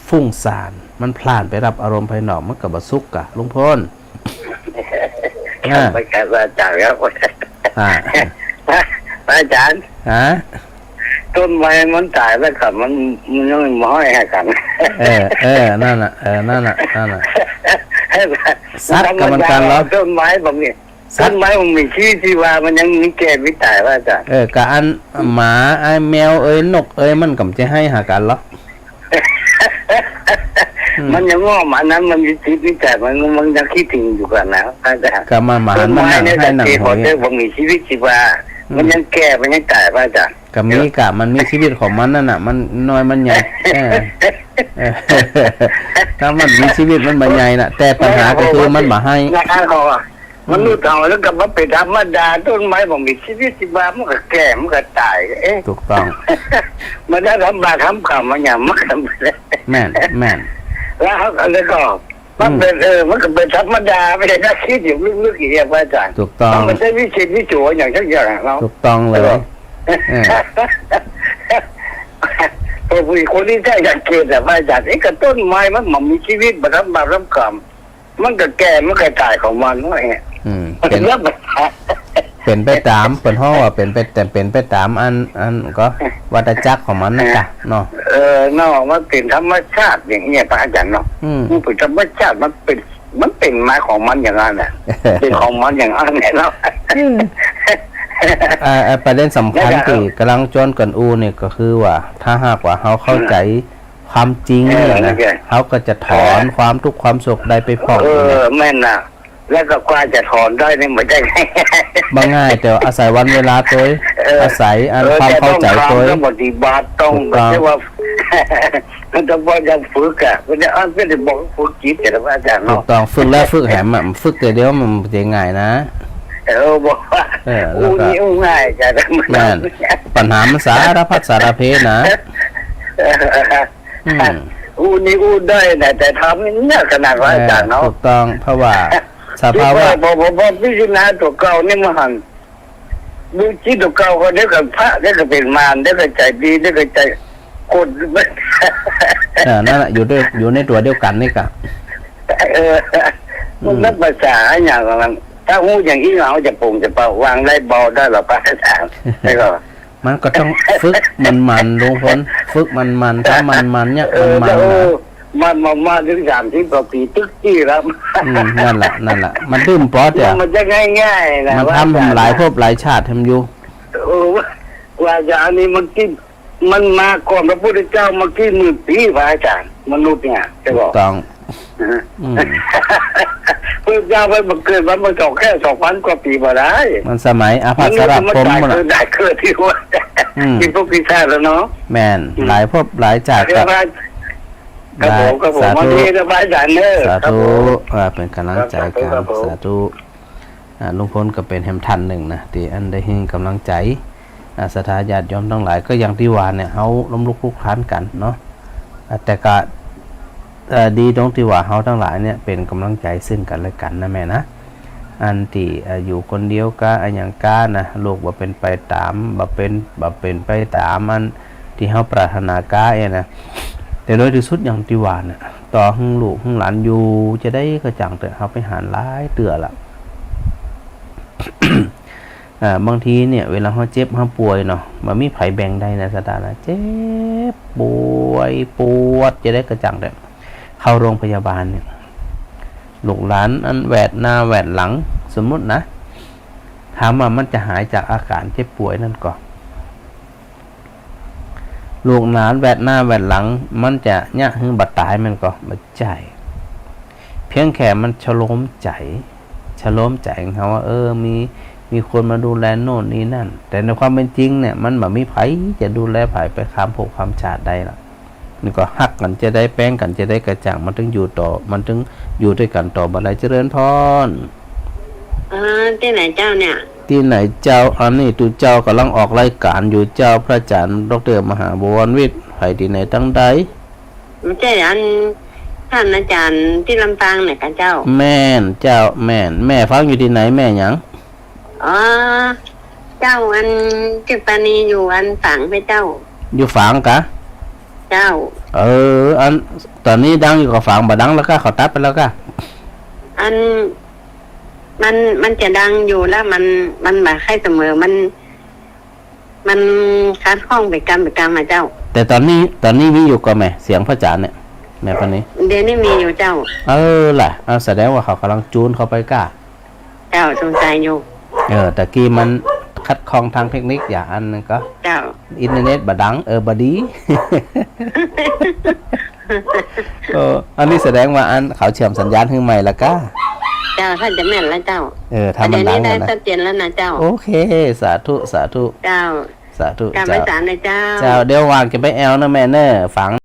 ฟุ้งซ่านมันพล่านไปรับอารมณ์ภายนอกมันกับบสุกกะลุงพลไปแค่อาจารย์ครับอาจารย์ต้นไม้มันตายแล้วครับมันยังไม่ม้อยให้กันนั่นน่ะสัตว์กับมันกันแล้วต้นไม้แบบนี้ต้นไม้มันมีชีวิตชีวามันยังมีแก่ไม่ตายว่าอาจารย์กะอันหมาไอ้แมวนกมันกำจะให้หากันหรอมันยังง้อมันนั้นมันมีชีวิตแต่มันยังคิดถึงอยู่กันนะอาจารย์ก็มาหมามันให้หนังหอยมันมีชีวิตชีวามันยังแก่มันยังตายว่าอาจารย์กับมีกะมันมีชีวิตของมันนั่นน่ะมันน้อยมันใหญ่ถ้ามันมีชีวิตมันใหญ่น่ะแต่ปัญหาก็คือมันมาให้มันรู้ต่อแล้วก็มันเป็นธรรมดาต้นไม้มันมีชีวิตชีวามันก็แก่มันก็ตายถูกต้องมันได้ทำบาปทำกรรมมันอย่างมากแม่นแล้วก็มันเป็นมันก็เป็นธรรมดาไม่ได้น่าคิดอยู่ลึกๆอย่างนี้อาจารย์ถูกต้องมันใช้วิโสอย่างชักอย่างเราถูกต้องเลยพอผู้คนที่ใช่สังเกตแต่อาจารย์ไอ้กระต้นไม้มันมีชีวิตมันทำบาปทำกรรมมันก็แก่มันก็ตายของมันนั่นเองเป็นไปตามเป็นห้อว่าเป็นไปตามอันก็วัฏจักรของมันนะจ๊ะเนาะเนาะมันเป็นธรรมชาติอย่างเงี้ยพระอาจารย์เนาะมันเป็นธรรมชาติมันเป็นมาของมันอย่างนั้นแหละเป็นของมันอย่างนั้นเนาะประเด็นสำคัญที่กำลังจนกันเนี่ยก็คือว่าถ้าหากว่าเขาเข้าใจความจริงนะเขาก็จะถอนความทุกข์ความโศกได้ไปพร้อมแม่นนะแล้วก็กว่าจะถอนได้นี่มันได้ง่ายแต่อาศัยวันเวลาตัวอาศัยความเข้าใจตัวต้องปฏิบัติต้องเรียกว่ามันต้องบอกจะฝึกอ่ะมันจะไม่ได้บอกฝึกจิตแต่ว่าอาจารย์เนาะต้องฝึกแล้วฝึกแหมฝึกแต่เดียวมันจะง่ายนะบอกว่านี่ง่ายจะปัญหามันสารพัดสารเพนะ อู้นี่อู้ได้แต่ทำนี่เนี่ยขนาดว่าอาจารย์เนาะ ถูกต้องเพราะว่าส ที่ ภาวะ พอพิจารณาตัวเก่านี่มาหันดูจิตตัวเก่าก็ได้กับพระได้กับเป็นมารได้กับใจดีได้กับใจกด นั่นแหละอยู่ในตัวเดียวกันนี่กะ มันนับภาษาอย่างนั้นถ้าหูอย่างนี้เราจะปรุงจะเป่าวางได้เบาได้หรอพระอาจารย์ใช่ก็ มันก็ต้องฝึกมันลุงพลฝึกมันถ้ามันเนี่ยมันมาถึง30 กว่าปีตึกที่แล้ว นั่นแหละมันดื้มป๊อดอ่ะ มันจะง่ายๆนะ มันทำหลายภพหลายชาติทำอยู่ ว่าจะอันนี้มันกินมันมาก่อนพระพุทธเจ้ามากินมือปีพระอาจารย์มนุษย์เนี่ยจะบอก ต้อง พระเจ้าไปบังเกิดวันมา2 แค่ 2,000 กว่าปีมาได้ มันสมัยอาภัสราพรหม มัน น่ะ ได้เกิดที่ว่ากินพวกกินชาติแล้วเนาะ แม่นหลายภพหลายชาติ ครับผมวันนี้สบายใจเนอะ สาธุเป็นกำลังใจกันสาธุลุงพลก็เป็นแฮมทันหนึ่งนะที่อันได้ให้กำลังใจศรัทธาญาติโยมทั้งหลายก็อย่างที่ว่าเนี่ยเขาล้มลุกคลุกคลานกันเนาะแต่ก็ดีตรงที่ว่าเขาทั้งหลายเนี่ยเป็นกำลังใจซึ่งกันและกันนะแม่นะอันที่อยู่คนเดียวก็อันอย่างก้านะโลกว่าเป็นไปตามบ่เป็นไปตามมันที่เขาปรารถนาก้านะแต่โดยที่สุดอย่างที่ว่าเนี่ยต่อหึงลูกหึงหลานอยู่จะได้กระจ่างแต่เขาไปหาร้ายเตือละ บางทีเนี่ยเวลาเขาเจ็บเขาป่วยเนาะมันมีไผแบ่งได้นะสตาร์นะเจ็บป่วยปวดจะได้กระจ่างแต่เข้าโรงพยาบาลเนี่ยลูกหลานอันแหวดหน้าแหวดหลังสมมุตินะถามว่ามันจะหายจากอาการเจ็บป่วยนั่นก่อนลูกหลานแหวดหน้าแหวดหลังมันจะเนี่ยหึงบัดตายมันก็บัดใจเพียงแค่มันชโลมใจของเขาว่ามีคนมาดูแลโน่นนี่นั่นแต่ในความเป็นจริงเนี่ยมันแบบมีไผจะดูแลไผไปข้ามภพข้ามชาติได้ล่ะนี่ก็ฮักกันจะได้แป้งกันจะได้กระจ่างมันถึงอยู่ต่อมันถึงอยู่ด้วยกันต่อบัดใดเจริญพร ที่ไหนเจ้าเนี่ย ที่ไหนเจ้าอันนี้ตูเจ้ากำลังออกรายการอยู่เจ้าพระอาจารย์ดร.มหาบวรวิทย์ไผที่ไหนตั้งใด ไม่ใช่อันท่านอาจารย์ที่ลำปางไหนกันเจ้า แม่นเจ้าแม่นแม่ฟังอยู่ที่ไหนแม่หยัง อ๋อเจ้าอันจิปานีอยู่อันฝังไปเจ้า อยู่ฝางกะ เจ้า อันตอนนี้ดังอยู่กับฝางบ่ดังแล้วก็เขาตัดไปแล้วก็ อันมันจะดังอยู่แล้วมันแบบให้เสมอมันคัดข้องไปกรรมมาเจ้า แต่ตอนนี้มีอยู่ก็แม่เสียงพระอาจารย์เนี่ยแม่คนนี้ เดี๋ยวนี้มีอยู่เจ้า แหละแสดงว่าเขากำลังจูนเข้าไปก้า เจ้าสงสัยอยู่ แต่กี้มันคัดข้องทางเทคนิคอย่างอันนึงก็ เจ้า อินเทอร์เน็ตบ่ดังบ่ดี อันนี้แสดงว่าอันเขาเชื่อมสัญญาณขึ้นใหม่ละก้า เจ้าท่านจะแม่นแล้วเจ้า ทำมันดัง ได้ นะ ชัดเจนแล้วนะเจ้า โอเคสาธุ เจ้า สาธุ การไม่สามเลยเจ้า เจ้าเดี๋ยววางจะไปแอลนะแม่เนอฝัง